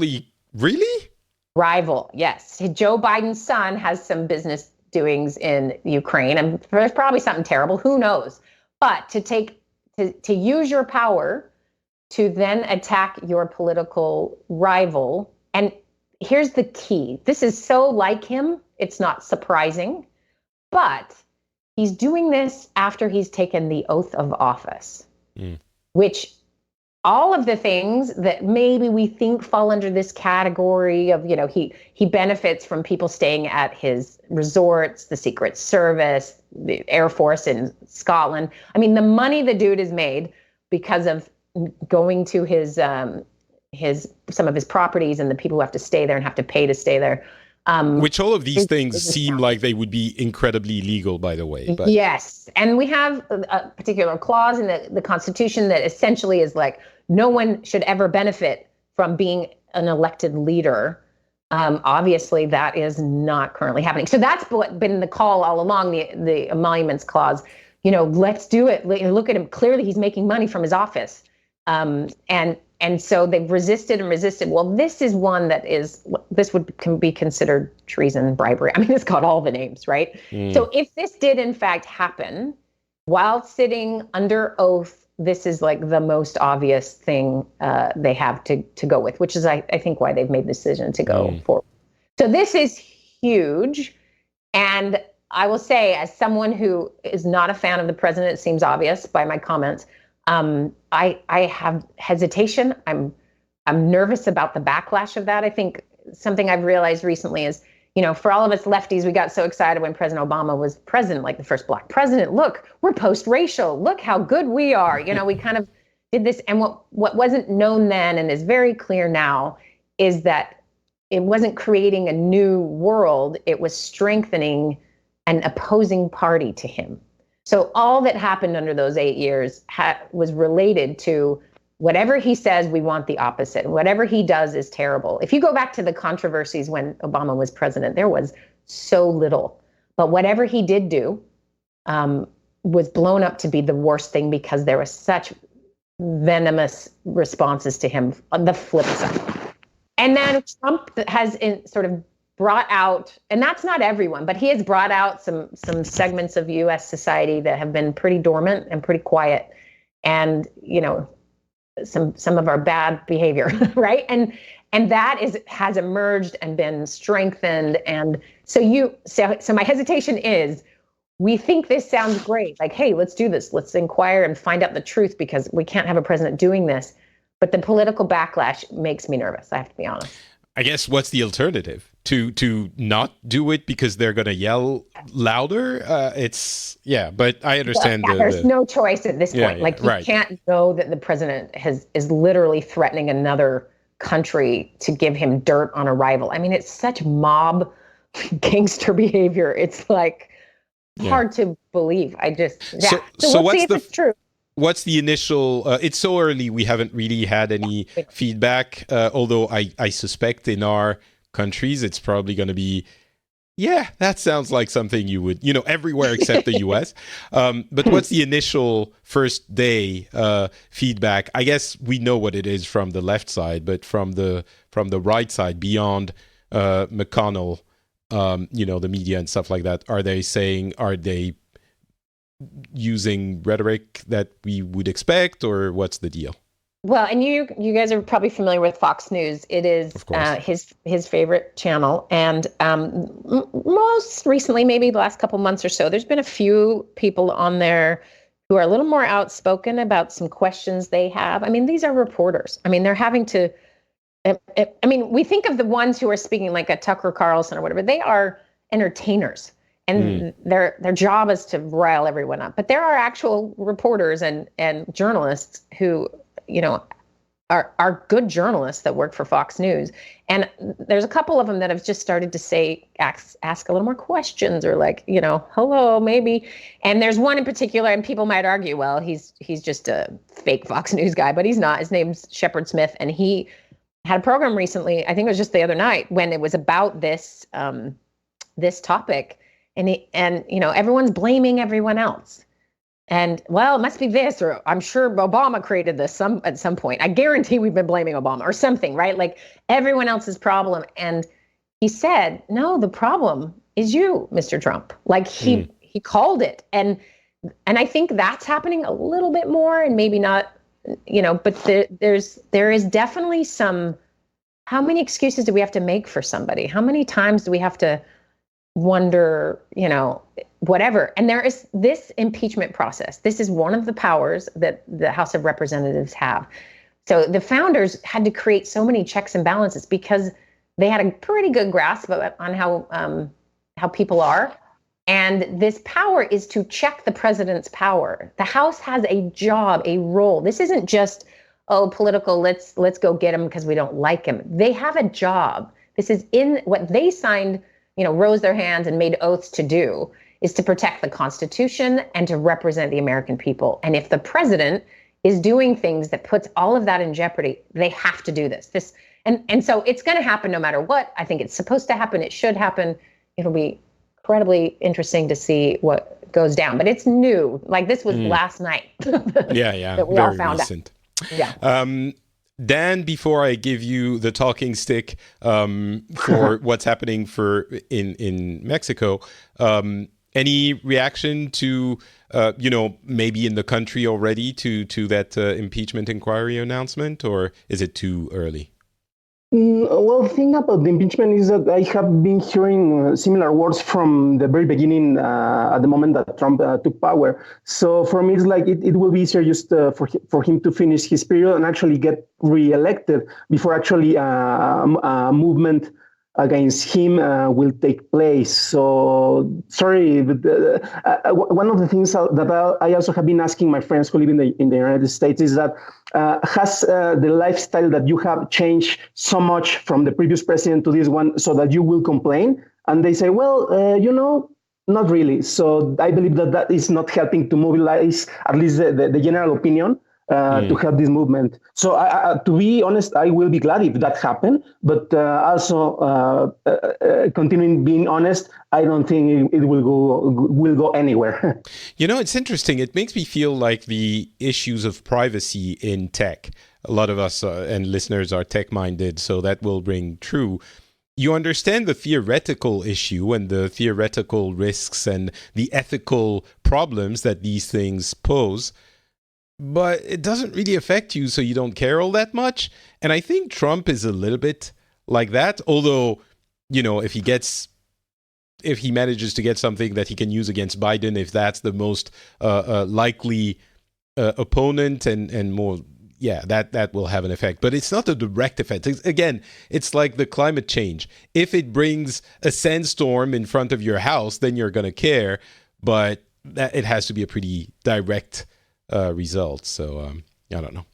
really rival. Yes, Joe Biden's son has some business doings in Ukraine, and there's probably something terrible. Who knows? But to use your power to then attack your political rival. And here's the key. This is so like him, it's not surprising, but he's doing this after he's taken the oath of office, which all of the things that maybe we think fall under this category of, he benefits from people staying at his resorts, the Secret Service, the Air Force in Scotland. I mean, the money the dude has made because of going to his some of his properties and the people who have to stay there and have to pay to stay there. Which all of these things seem like they would be incredibly illegal, by the way. But. Yes. And we have a particular clause in the Constitution that essentially is like, no one should ever benefit from being an elected leader. Obviously, that is not currently happening. So that's been the call all along, the emoluments clause. Let's do it. Look at him. Clearly, he's making money from his office. And so they've resisted and resisted. Well, this is one can be considered treason, bribery. I mean, it's got all the names, right? So if this did in fact happen while sitting under oath, this is like the most obvious thing they have to go with, which is, I think, why they've made the decision to go forward. So this is huge. And I will say, as someone who is not a fan of the president, it seems obvious by my comments, I have hesitation. I'm nervous about the backlash of that. I think something I've realized recently is, for all of us lefties, we got so excited when President Obama was president, like the first black president. Look, we're post-racial. Look how good we are. We kind of did this. And what wasn't known then and is very clear now is that it wasn't creating a new world. It was strengthening an opposing party to him. So all that happened under those 8 years was related to whatever he says, we want the opposite. Whatever he does is terrible. If you go back to the controversies when Obama was president, there was so little. But whatever he did do was blown up to be the worst thing because there was such venomous responses to him on the flip side. And then Trump has sort of brought out, and that's not everyone, but he has brought out some segments of U.S. society that have been pretty dormant and pretty quiet, and some of our bad behavior, right? And that has emerged and been strengthened, and so my hesitation is, we think this sounds great, like, hey, let's do this, let's inquire and find out the truth, because we can't have a president doing this. But the political backlash makes me nervous, I have to be honest. I guess what's the alternative? To not do it because they're going to yell louder? But I understand. There's no choice at this point. You can't know that the president is literally threatening another country to give him dirt on arrival. I mean, it's such mob gangster behavior. It's like hard to believe. So we'll see if it's true. What's the initial, it's so early, we haven't really had any feedback, although I suspect in our countries, it's probably going to be, that sounds like something you would, everywhere except the US. But what's the initial first day feedback? I guess we know what it is from the left side, but from the right side, beyond McConnell, the media and stuff like that, are they using rhetoric that we would expect, or what's the deal? Well, and you guys are probably familiar with Fox News. It is his favorite channel, and most recently, maybe the last couple months or so, there's been a few people on there who are a little more outspoken about some questions they have. I mean, these are reporters. I mean, they're having to. We think of the ones who are speaking like a Tucker Carlson or whatever. They are entertainers. And their job is to rile everyone up. But there are actual reporters and journalists who, are good journalists that work for Fox News. And there's a couple of them that have just started to say, ask a little more questions, or like, hello, maybe. And there's one in particular, and people might argue, well, he's just a fake Fox News guy, but he's not. His name's Shepard Smith. And he had a program recently, I think it was just the other night, when it was about this topic. And everyone's blaming everyone else. And, well, it must be this, or I'm sure Obama created this at some point. I guarantee we've been blaming Obama or something, right? Like everyone else's problem. And he said, no, the problem is you, Mr. Trump. Like he called it. And I think that's happening a little bit more, and maybe not, but there is definitely some, how many excuses do we have to make for somebody? How many times do we have to wonder, whatever. And there is this impeachment process. This is one of the powers that the House of Representatives have. So the founders had to create so many checks and balances because they had a pretty good grasp on how people are. And this power is to check the president's power. The House has a job, a role. This isn't just, political, let's go get him because we don't like him. They have a job. This is in what they signed, rose their hands and made oaths to do, is to protect the Constitution and to represent the American people. And if the president is doing things that puts all of that in jeopardy, they have to do this. And so it's going to happen no matter what. I think it's supposed to happen. It should happen. It'll be incredibly interesting to see what goes down. But it's new. Like this was last night. That we all found out. Yeah. Dan, before I give you the talking stick for what's happening in Mexico, any reaction to maybe in the country already to that impeachment inquiry announcement, or is it too early? Well, the thing about the impeachment is that I have been hearing similar words from the very beginning at the moment that Trump took power. So for me, it's like it will be easier just for him to finish his period and actually get reelected before actually a movement against him will take place. So sorry, but one of the things that I also have been asking my friends who live in the United States is that has the lifestyle that you have changed so much from the previous president to this one so that you will complain? And they say, well, not really. So I believe that is not helping to mobilize at least the general opinion to help this movement. So to be honest, I will be glad if that happened. But also continuing being honest, I don't think it will go anywhere. It's interesting. It makes me feel like the issues of privacy in tech. A lot of us and listeners are tech-minded, so that will ring true. you understand the theoretical issue and the theoretical risks and the ethical problems that these things pose, but it doesn't really affect you, so you don't care all that much. And I think Trump is a little bit like that, although, if he manages to get something that he can use against Biden, if that's the most likely opponent and more, that will have an effect. But it's not a direct effect. Again, it's like the climate change. If it brings a sandstorm in front of your house, then you're going to care. But it has to be a pretty direct result. So I don't know.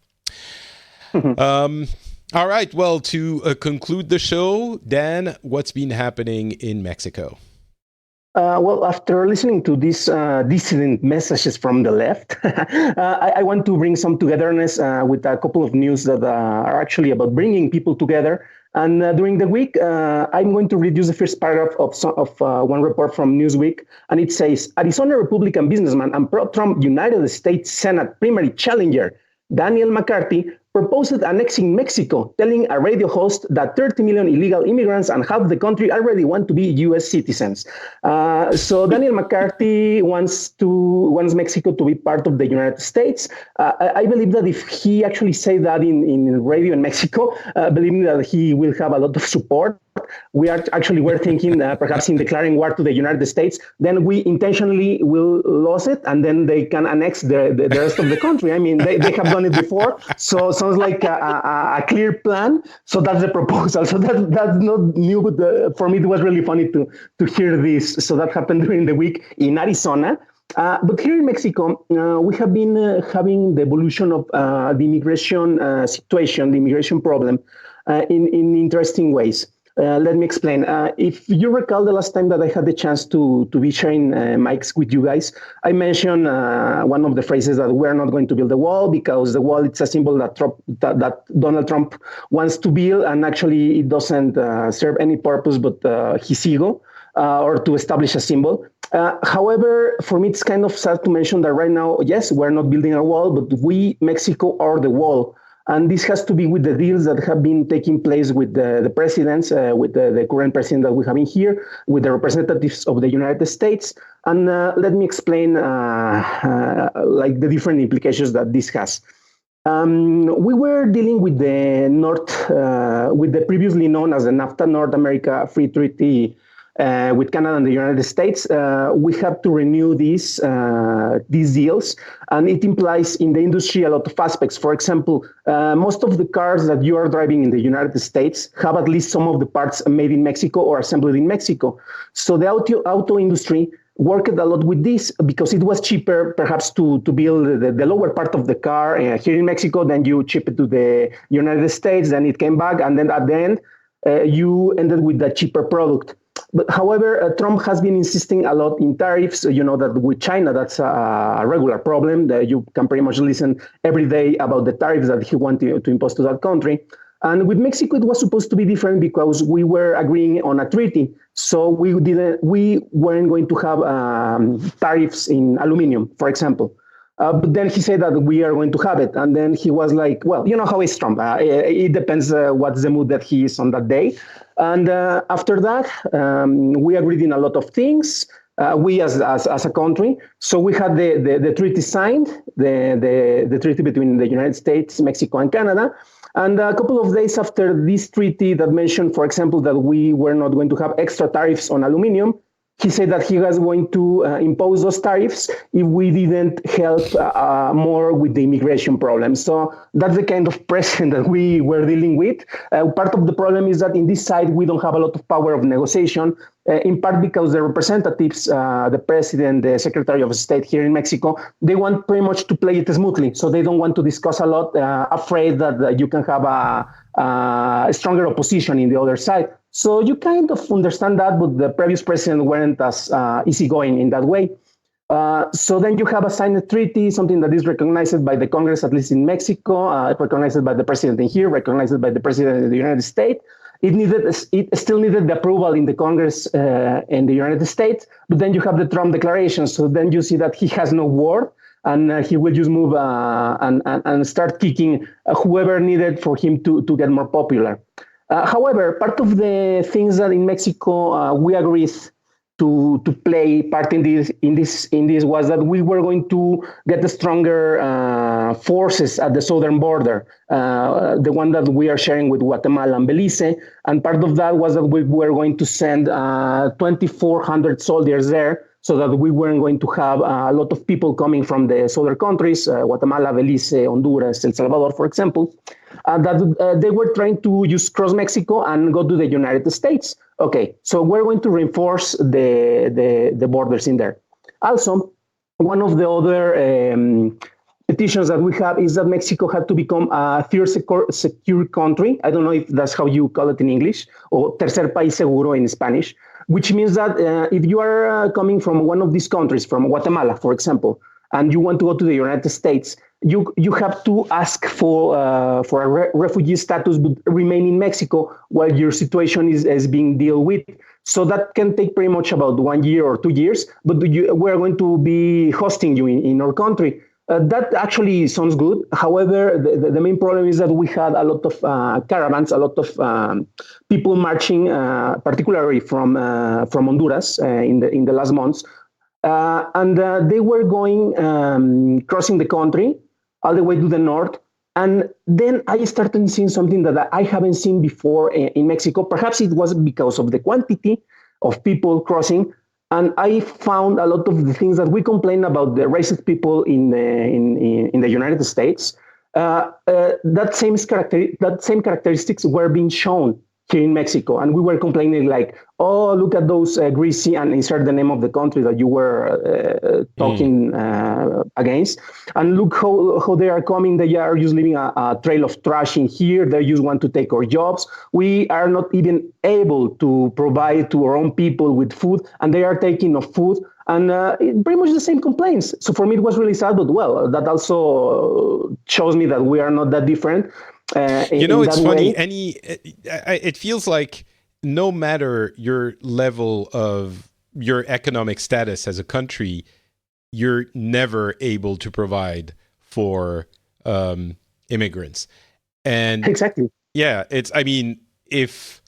All right. Well, to conclude the show, Dan, what's been happening in Mexico? Well, after listening to these dissident messages from the left, I want to bring some togetherness with a couple of news that are actually about bringing people together. And during the week, I'm going to read you the first paragraph of one report from Newsweek. And it says, Arizona Republican businessman and pro-Trump United States Senate primary challenger Daniel McCarthy proposed annexing Mexico, telling a radio host that 30 million illegal immigrants and half the country already want to be U.S. citizens. So Daniel McCarthy wants Mexico to be part of the United States. I believe that if he actually said that in radio in Mexico, believing that he will have a lot of support. We're thinking perhaps in declaring war to the United States, then we intentionally will lose it, and then they can annex the rest of the country. I mean, they have done it before, so sounds like a clear plan. So that's the proposal. So that's not new, but for me it was really funny to hear this. So that happened during the week in Arizona. But here in Mexico, we have been having the evolution of the immigration situation, the immigration problem, in interesting ways. Let me explain. If you recall the last time that I had the chance to be sharing mics with you guys, I mentioned one of the phrases that we're not going to build a wall because the wall, it's a symbol that Donald Trump wants to build, and actually it doesn't serve any purpose but his ego or to establish a symbol. However, for me, it's kind of sad to mention that right now, yes, we're not building a wall, but we, Mexico, are the wall. And this has to be with the deals that have been taking place with the presidents, with the current president that we have in here, with the representatives of the United States. And let me explain like the different implications that this has. We were dealing with with the previously known as the NAFTA, North America Free Treaty, with Canada and the United States. We have to renew these deals, and it implies in the industry a lot of aspects. For example, most of the cars that you are driving in the United States have at least some of the parts made in Mexico or assembled in Mexico. So the auto industry worked a lot with this because it was cheaper perhaps to build the lower part of the car here in Mexico, then you ship it to the United States, then it came back, and then at the end, you ended with the cheaper product. But however, Trump has been insisting a lot in tariffs. You know that with China, that's a regular problem. That you can pretty much listen every day about the tariffs that he wanted to impose to that country. And with Mexico, it was supposed to be different because we were agreeing on a treaty. So we weren't going to have tariffs in aluminum, for example. But then he said that we are going to have it. And then he was like, well, you know how it's Trump. It depends what's the mood that he is on that day. And after that, we agreed in a lot of things, we as a country. So we had the treaty signed, the treaty between the United States, Mexico, and Canada. And a couple of days after this treaty that mentioned, for example, that we were not going to have extra tariffs on aluminum, he said that he was going to impose those tariffs if we didn't help more with the immigration problem. So that's the kind of precedent that we were dealing with. Part of the problem is that in this side, we don't have a lot of power of negotiation, in part because the representatives, the president, the secretary of state here in Mexico, they want pretty much to play it smoothly. So they don't want to discuss a lot, afraid that you can have a stronger opposition in the other side. So you kind of understand that, but the previous president weren't as easygoing in that way. So then you have a signed treaty, something that is recognized by the Congress, at least in Mexico, recognized by the president in here, recognized by the president in the United States. It still needed the approval in the Congress in the United States, but then you have the Trump declaration. So then you see that he has no word, and he will just move and start kicking whoever needed for him to get more popular. However, part of the things that in Mexico we agreed to play part in this was that we were going to get the stronger forces at the southern border, the one that we are sharing with Guatemala and Belize. And part of that was that we were going to send 2,400 soldiers there, so that we weren't going to have a lot of people coming from the southern countries, Guatemala, Belize, Honduras, El Salvador, for example, that they were trying to just cross Mexico and go to the United States. Okay, so we're going to reinforce the borders in there. Also, one of the other petitions that we have is that Mexico had to become a third secure country. I don't know if that's how you call it in English, or tercer país seguro in Spanish, which means that if you are coming from one of these countries, from Guatemala, for example, and you want to go to the United States, you have to ask for a refugee status, but remain in Mexico while your situation is being dealt with. So that can take pretty much about 1 year or 2 years, but we're going to be hosting you in our country. That actually sounds good. However, the main problem is that we had a lot of caravans, a lot of people marching, particularly from Honduras in the last months, and they were going crossing the country all the way to the north. And then I started seeing something that I haven't seen before in Mexico. Perhaps it was because of the quantity of people crossing. And I found a lot of the things that we complain about the racist people in the United States. That same characteristics were being shown here in Mexico, and we were complaining like, "Oh, look at those greasy," and insert the name of the country that you were talking against, and look how they are coming. They are just leaving a trail of trash in here. They just want to take our jobs. We are not even able to provide to our own people with food, and they are taking our food. And pretty much the same complaints. So for me, it was really sad, but well, that also shows me that we are not that different. It's funny. It feels like no matter your level of your economic status as a country, you're never able to provide for immigrants. And exactly. Yeah, if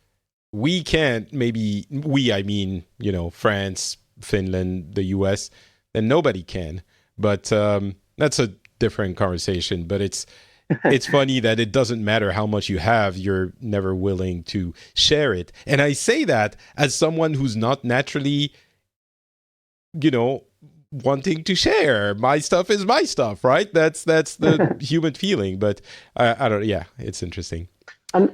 we can't, maybe I mean, France, Finland, the US, then nobody can. But that's a different conversation. But it's funny that it doesn't matter how much you have, you're never willing to share it. And I say that as someone who's not naturally, wanting to share. My stuff is my stuff, right? That's the human feeling. But I don't. Yeah, it's interesting. And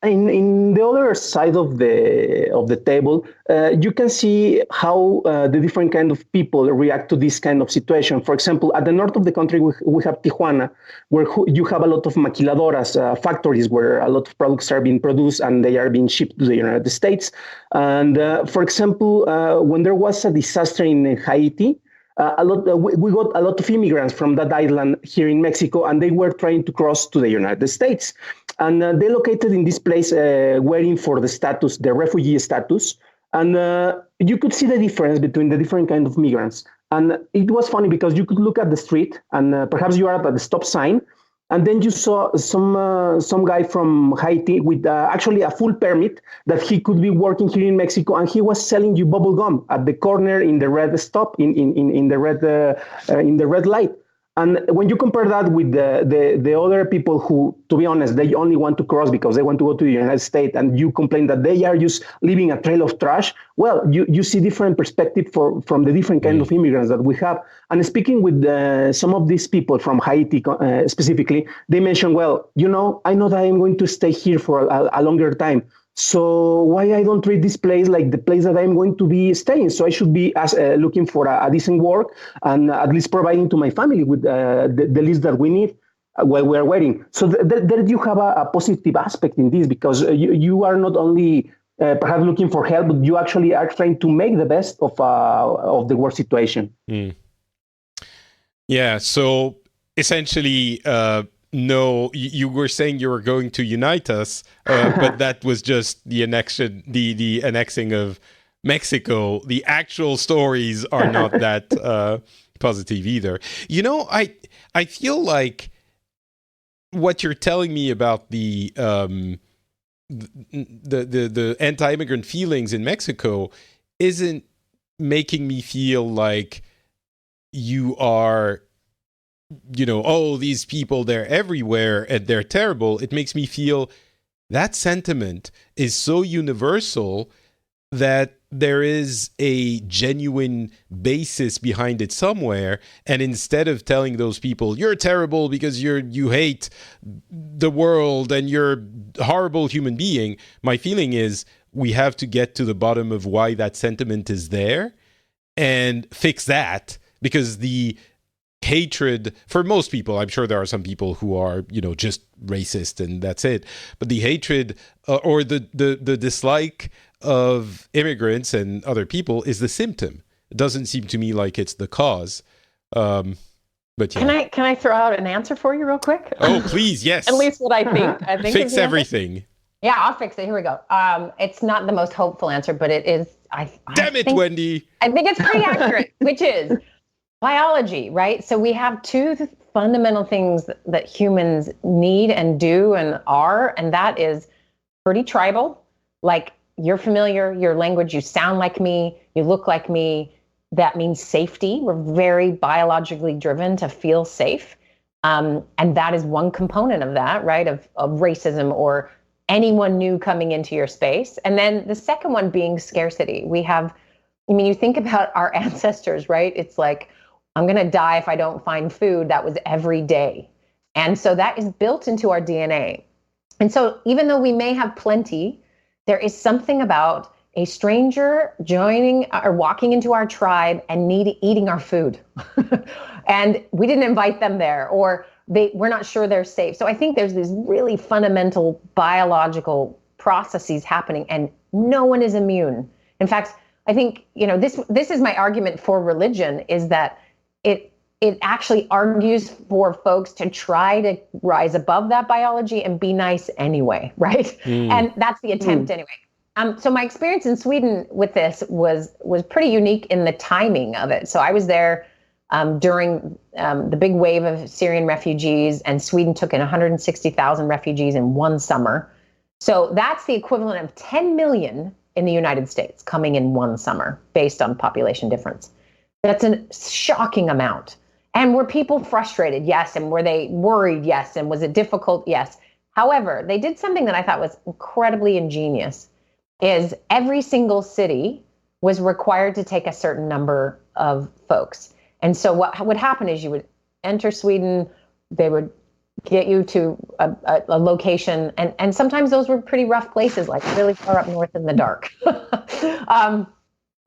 in the other side of the table, you can see how the different kind of people react to this kind of situation. For example, at the north of the country, we have Tijuana, where you have a lot of maquiladoras, factories where a lot of products are being produced and they are being shipped to the United States. And for example, when there was a disaster in Haiti, we got a lot of immigrants from that island here in Mexico, and they were trying to cross to the United States. And they located in this place, waiting for the refugee status. And you could see the difference between the different kind of migrants. And it was funny because you could look at the street, and perhaps you are at the stop sign, and then you saw some guy from Haiti with actually a full permit that he could be working here in Mexico, and he was selling you bubble gum at the corner in the red stop in the red light. And when you compare that with the other people who, to be honest, they only want to cross because they want to go to the United States, and you complain that they are just leaving a trail of trash, well, you see different perspective from the different kind of immigrants that we have. And speaking with some of these people from Haiti specifically, they mentioned, well, I know that I'm going to stay here for a longer time. So why I don't treat this place like the place that I'm going to be staying? So I should be looking for a decent work and at least providing to my family with the least that we need while we are waiting. So there you have a positive aspect in this, because you are not only perhaps looking for help, but you actually are trying to make the best of the worst situation. Yeah. So essentially, no, you were saying you were going to unite us, but that was just the annexion, the annexing of Mexico. The actual stories are not that positive either. I feel like what you're telling me about the the anti-immigrant feelings in Mexico isn't making me feel like you are, oh, these people, they're everywhere and they're terrible. It makes me feel that sentiment is so universal that there is a genuine basis behind it somewhere. And instead of telling those people, you're terrible because you hate the world and you're a horrible human being, my feeling is we have to get to the bottom of why that sentiment is there and fix that, because the hatred for most people, I'm sure there are some people who are, just racist and that's it. But the hatred or the dislike of immigrants and other people is the symptom. It doesn't seem to me like it's the cause. But yeah. Can I throw out an answer for you real quick? Oh, please, yes. At least what I think. I think fix everything. Yeah, I'll fix it. Here we go. It's not the most hopeful answer, but it is. Damn it, Wendy. I think it's pretty accurate, which is biology, right? So we have two fundamental things that humans need and do and are, and that is pretty tribal. Like, you're familiar, your language, you sound like me, you look like me. That means safety. We're very biologically driven to feel safe. And that is one component of that, right? Of racism or anyone new coming into your space. And then the second one being scarcity. You think about our ancestors, right? It's like, I'm going to die if I don't find food. That was every day. And so that is built into our DNA. And so even though we may have plenty, there is something about a stranger joining or walking into our tribe and eating our food. And we didn't invite them there, or we're not sure they're safe. So I think there's these really fundamental biological processes happening, and no one is immune. In fact, I think, this is my argument for religion, is that it actually argues for folks to try to rise above that biology and be nice anyway, right? And that's the attempt anyway. So my experience in Sweden with this was pretty unique in the timing of it. So I was there during the big wave of Syrian refugees, and Sweden took in 160,000 refugees in one summer. So that's the equivalent of 10 million in the United States coming in one summer based on population difference. That's a shocking amount. And were people frustrated? Yes. And were they worried? Yes. And was it difficult? Yes. However, they did something that I thought was incredibly ingenious, is every single city was required to take a certain number of folks. And so what would happen is you would enter Sweden, they would get you to a location, and sometimes those were pretty rough places, like really far up north in the dark.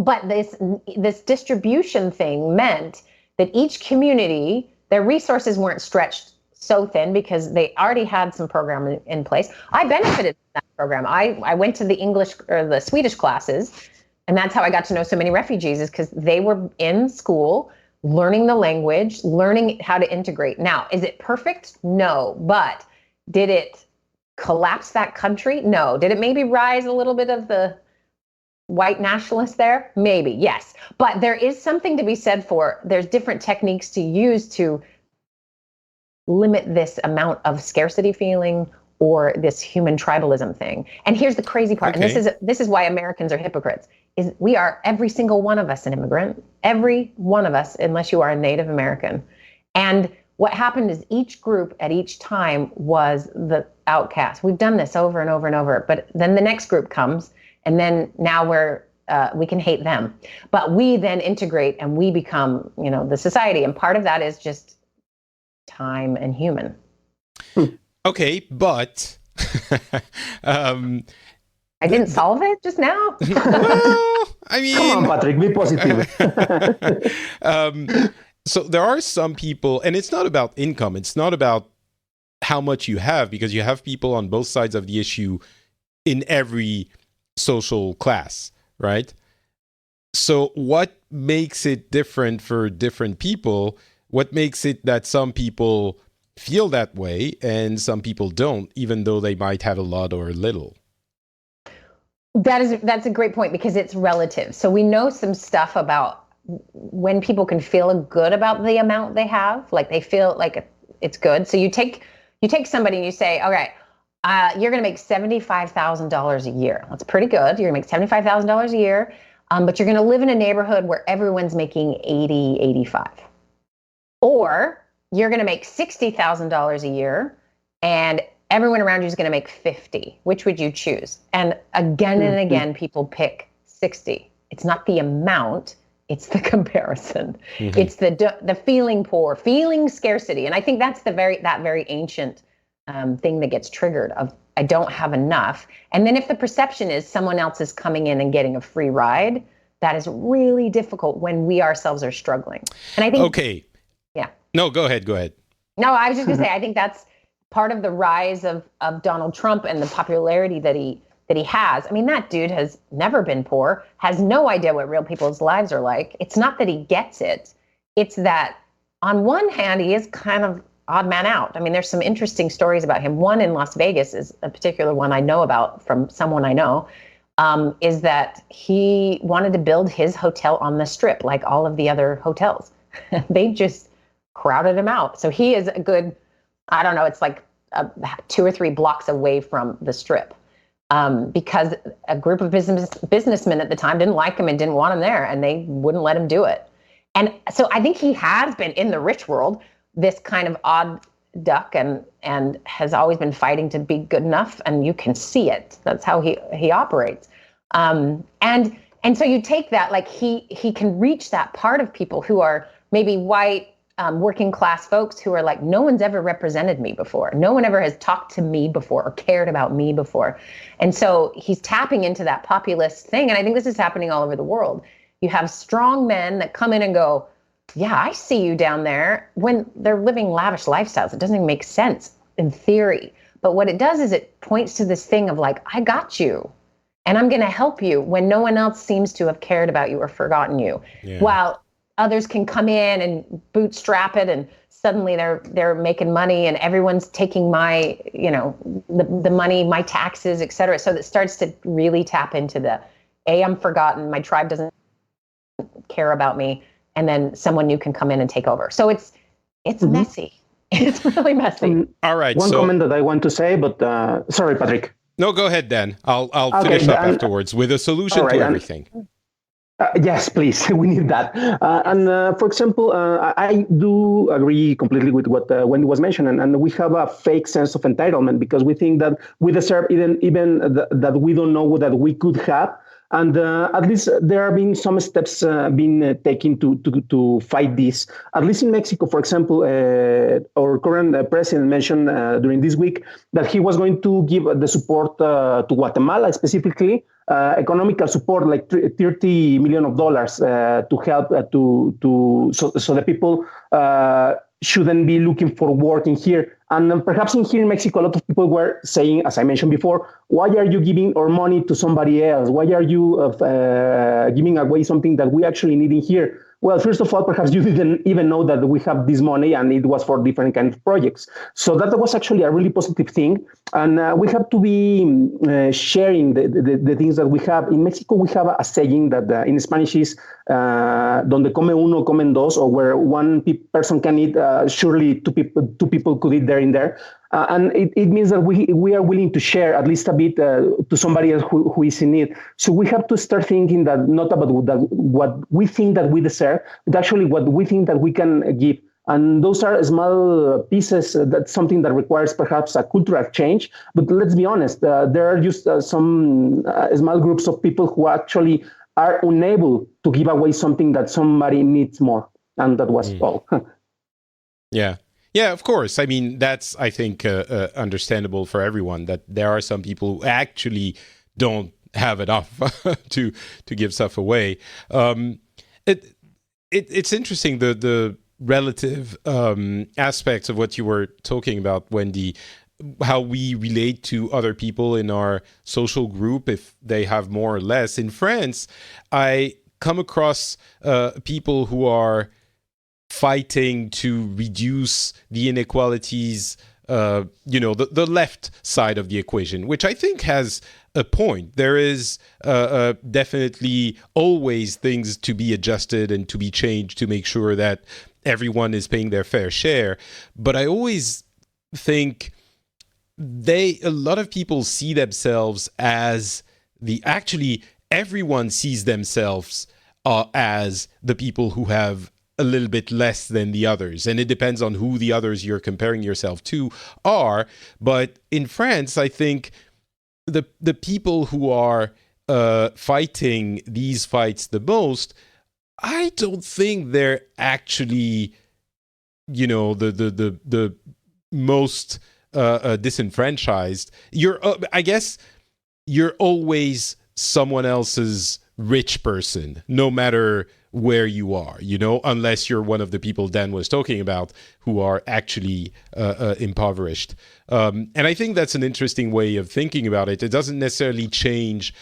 But this distribution thing meant that each community, their resources weren't stretched so thin because they already had some program in place. I benefited from that program. I went to the English or the Swedish classes, and that's how I got to know so many refugees, is because they were in school, learning the language, learning how to integrate. Now, is it perfect? No. But did it collapse that country? No. Did it maybe rise a little bit of the white nationalists there? Maybe, yes. But there is something to be said for, there's different techniques to use to limit this amount of scarcity feeling or this human tribalism thing. And here's the crazy part, and this is why Americans are hypocrites, is we are, every single one of us, an immigrant, every one of us, unless you are a Native American. And what happened is each group at each time was the outcast. We've done this over and over and over, but then the next group comes, and then now we can hate them. But we then integrate and we become, the society. And part of that is just time and human. Okay, but I didn't solve it just now. Well, I mean, come on, Patrick, be positive. So there are some people, and it's not about income. It's not about how much you have, because you have people on both sides of the issue in every social class, right? So what makes it different for different people? What makes it that some people feel that way and some people don't, even though they might have a lot or a little? That's a great point, because it's relative. So we know some stuff about when people can feel good about the amount they have, like they feel like it's good. So you take somebody and you say, all right, You're going to make $75,000 a year. That's pretty good. You're going to make $75,000 a year, but you're going to live in a neighborhood where everyone's making 80, 85. Or you're going to make $60,000 a year, and everyone around you is going to make 50. Which would you choose? And again and again, people pick 60. It's not the amount. It's the comparison. Mm-hmm. It's the feeling poor, feeling scarcity. And I think that's that very ancient thing that gets triggered of, I don't have enough. And then if the perception is someone else is coming in and getting a free ride, that is really difficult when we ourselves are struggling. And I think... Okay. Yeah. No, go ahead. No, I was just going to say, I think that's part of the rise of Donald Trump and the popularity that he has. I mean, that dude has never been poor, has no idea what real people's lives are like. It's not that he gets it. It's that on one hand, he is kind of odd man out. I mean, there's some interesting stories about him. One in Las Vegas is a particular one I know about from someone I know, is that he wanted to build his hotel on the Strip like all of the other hotels. They just crowded him out. So he is a good, I don't know, it's like 2 or 3 blocks away from the Strip. Because a group of businessmen at the time didn't like him and didn't want him there, and they wouldn't let him do it. And so I think he has been in the rich world, this kind of odd duck, and has always been fighting to be good enough, and you can see it. That's how he operates. And so you take that, like he can reach that part of people who are maybe white, working class folks who are like, no one's ever represented me before. No one ever has talked to me before or cared about me before. And so he's tapping into that populist thing. And I think this is happening all over the world. You have strong men that come in and go, yeah, I see you down there, when they're living lavish lifestyles. It doesn't even make sense in theory. But what it does is it points to this thing of like, I got you and I'm going to help you when no one else seems to have cared about you or forgotten you. Yeah. While others can come in and bootstrap it, and suddenly they're making money, and everyone's taking my, the money, my taxes, et cetera. So that starts to really tap into the, I'm forgotten, my tribe doesn't care about me, and then someone new can come in and take over. So it's messy. It's really messy. All right. One comment that I want to say, but sorry, Patrick. No, go ahead, Dan. I'll finish up afterwards with a solution to everything. Yes, please. We need that. For example, I do agree completely with what Wendy was mentioning, and we have a fake sense of entitlement because we think that we deserve even that we don't know that we could have. And at least there have been some steps being taken to fight this. At least in Mexico, for example, our current president mentioned during this week that he was going to give the support to Guatemala, specifically economical support, like $30 million to help so the people shouldn't be looking for work in here. And perhaps in here in Mexico, a lot of people were saying, as I mentioned before, why are you giving our money to somebody else? Why are you giving away something that we actually need in here? Well, first of all, perhaps you didn't even know that we have this money and it was for different kind of projects. So that was actually a really positive thing. And we have to be sharing the things that we have. In Mexico, we have a saying that in Spanish is donde come uno, comen dos, or where one person can eat, surely two people could eat there in there. And it means that we are willing to share at least a bit to somebody else who is in need. So we have to start thinking that not about what we think that we deserve, but actually what we think that we can give. And those are small pieces. That's something that requires perhaps a cultural change. But let's be honest, there are just some small groups of people who actually are unable to give away something that somebody needs more. And that was all. Yeah. Yeah, of course. I mean, that's, I think, understandable for everyone, that there are some people who actually don't have enough to give stuff away. It's interesting, the relative aspects of what you were talking about, Wendy, how we relate to other people in our social group, if they have more or less. In France, I come across people who are fighting to reduce the inequalities, the left side of the equation, which I think has a point. There is definitely always things to be adjusted and to be changed to make sure that everyone is paying their fair share. But I always think a lot of people see themselves as everyone sees themselves as the people who have a little bit less than the others. And it depends on who the others you're comparing yourself to are. But in France, I think the people who are fighting these fights the most, I don't think they're actually, the most disenfranchised. I guess you're always someone else's rich person, no matter where you are, unless you're one of the people Dan was talking about who are actually impoverished. And I think that's an interesting way of thinking about it. It doesn't necessarily change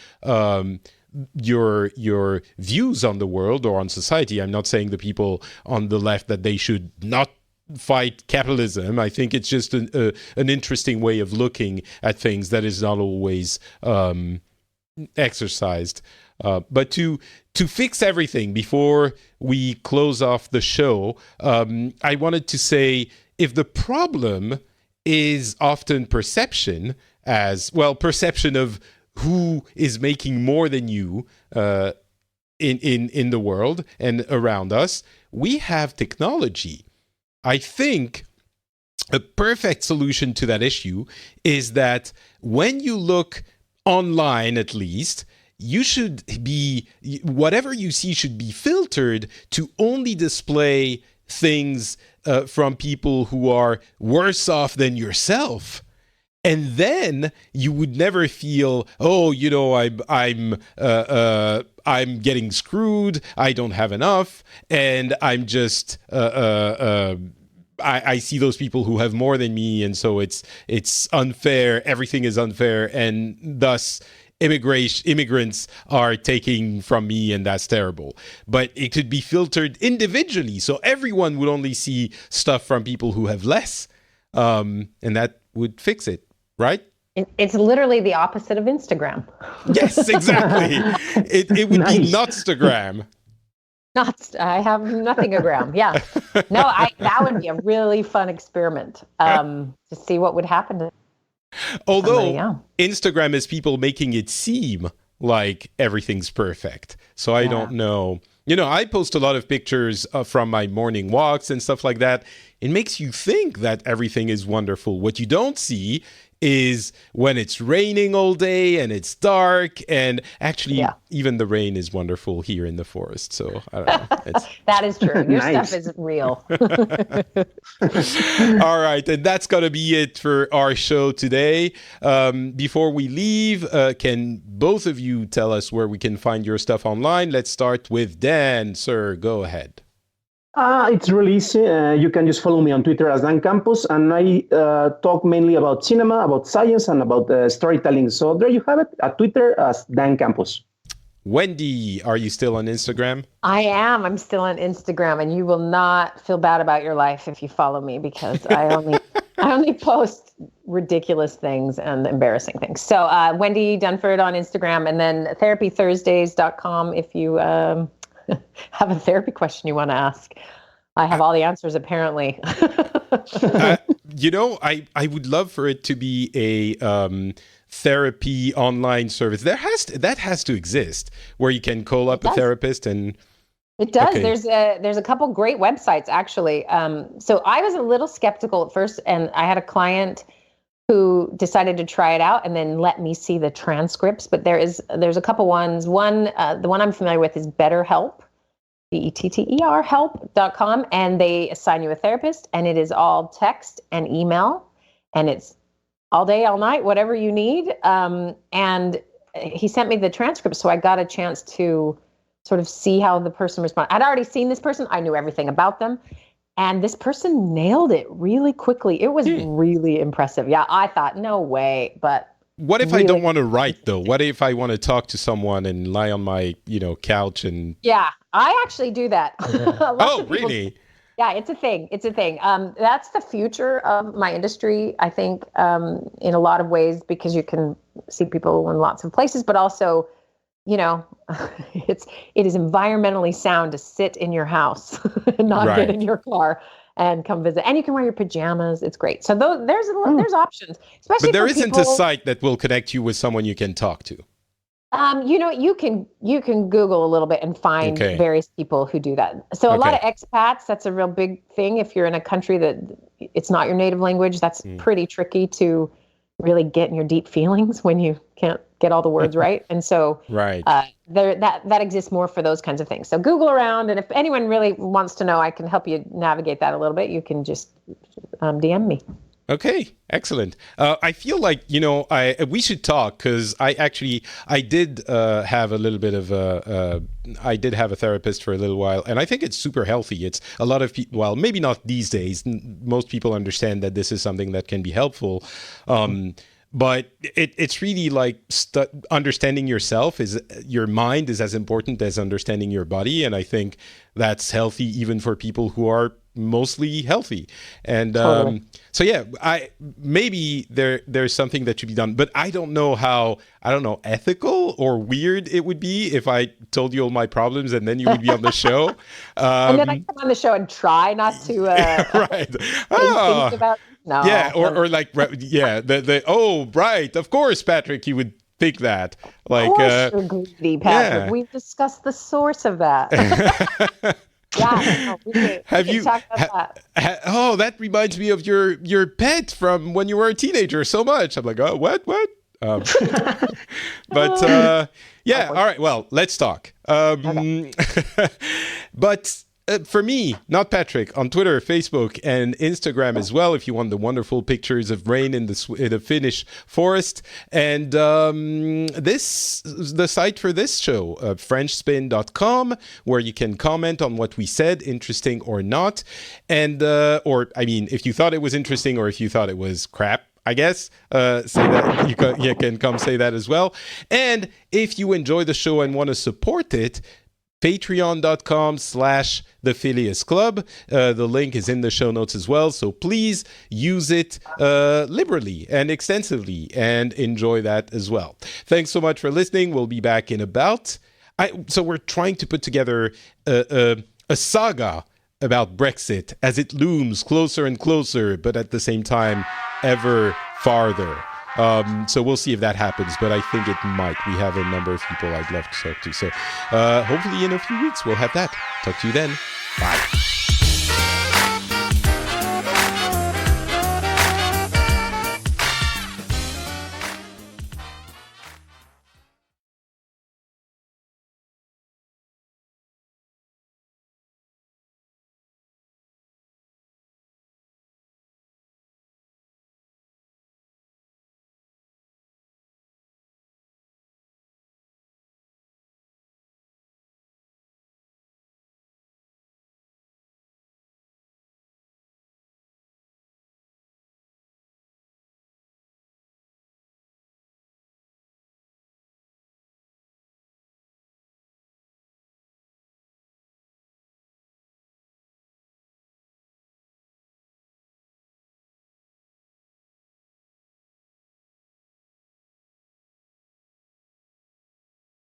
your views on the world or on society. I'm not saying the people on the left that they should not fight capitalism. I think it's just an interesting way of looking at things that is not always exercised. But to fix everything before we close off the show, I wanted to say, if the problem is often perception of who is making more than you in the world and around us, we have technology. I think a perfect solution to that issue is that when you look online, at least, whatever you see should be filtered to only display things from people who are worse off than yourself. And then you would never feel, I'm getting screwed, I don't have enough, and I'm just I see those people who have more than me, and so it's unfair. Everything is unfair, and thus immigrants are taking from me, and that's terrible. But it could be filtered individually, so everyone would only see stuff from people who have less, and that would fix it, right? It's literally the opposite of Instagram. Yes, exactly. It would be Notstagram. I have nothing-agram. Yeah. No, that would be a really fun experiment to see what would happen to Although somebody, Instagram is people making it seem like everything's perfect. So I don't know. I post a lot of pictures from my morning walks and stuff like that. It makes you think that everything is wonderful. What you don't see is when it's raining all day and it's dark, and actually even the rain is wonderful here in the forest. So I don't know. That is true. Your stuff is real. All right, and that's gonna be it for our show today. Before we leave, can both of you tell us where we can find your stuff online? Let's start with Dan. Sir, go ahead. It's really easy. You can just follow me on Twitter as Dan Campos, and I talk mainly about cinema, about science, and about storytelling. So there you have it, at Twitter as Dan Campos. Wendy, are you still on Instagram? I am. I'm still on Instagram, and you will not feel bad about your life if you follow me, because I only post ridiculous things and embarrassing things. So Wendy Dunford on Instagram, and then therapythursdays.com if you have a therapy question you want to ask. I have all the answers, apparently. I would love for it to be a therapy online service. That has to exist, where you can call up a therapist and... It does. Okay. There's a couple great websites, actually. So I was a little skeptical at first, and I had a client who decided to try it out and then let me see the transcripts. But there's a couple ones. One, the one I'm familiar with is BetterHelp, BETTER help.com, and they assign you a therapist, and it is all text and email, and it's all day, all night, whatever you need. And he sent me the transcript, so I got a chance to sort of see how the person responded. I'd already seen this person. I knew everything about them. And this person nailed it really quickly. It was really impressive. Yeah, I thought, no way. But what if I don't want to write, though? What if I want to talk to someone and lie on my, couch and... Yeah, I actually do that. Oh, really? Yeah, it's a thing. That's the future of my industry, I think, in a lot of ways, because you can see people in lots of places, but also, it is environmentally sound to sit in your house and not get in your car and come visit. And you can wear your pajamas. It's great. So there's options, especially But there for isn't people, a site that will connect you with someone you can talk to. You can Google a little bit and find various people who do that. So a lot of expats, that's a real big thing. If you're in a country that it's not your native language, that's pretty tricky to really get in your deep feelings when you can't get all the words right. And so that exists more for those kinds of things. So Google around, and if anyone really wants to know, I can help you navigate that a little bit. You can just DM me. Okay, excellent. I feel like, we should talk because I did have a little bit of I did have a therapist for a little while, and I think it's super healthy. It's a lot of people, well, maybe not these days. Most people understand that this is something that can be helpful. But it's really like understanding yourself your mind is as important as understanding your body. And I think that's healthy even for people who are mostly healthy. And so, yeah, maybe there's something that should be done. But I don't know ethical or weird it would be if I told you all my problems and then you would be on the show. And then I come on the show and try not to right. think about. No. Yeah, or like, yeah, of course, Patrick, you would think that. Like, of course you're greedy, Patrick. Yeah. We've discussed the source of that. Yeah, we can talk about that. That reminds me of your pet from when you were a teenager so much. I'm like, oh, what? But yeah, all right. Well, let's talk. But. For me, not Patrick, on Twitter, Facebook, and Instagram as well, if you want the wonderful pictures of rain in the Finnish forest. And the site for this show, FrenchSpin.com, where you can comment on what we said, interesting or not. And, if you thought it was interesting or if you thought it was crap, I guess, say that. You can come say that as well. And if you enjoy the show and want to support it, patreon.com/the Phileas Club. The link is in the show notes as well. So please use it liberally and extensively and enjoy that as well. Thanks so much for listening. We'll be back in about... So we're trying to put together a saga about Brexit as it looms closer and closer, but at the same time, ever farther. So we'll see if that happens, but I think it might. We have a number of people I'd love to talk to. So hopefully in a few weeks we'll have that. Talk to you then. Bye.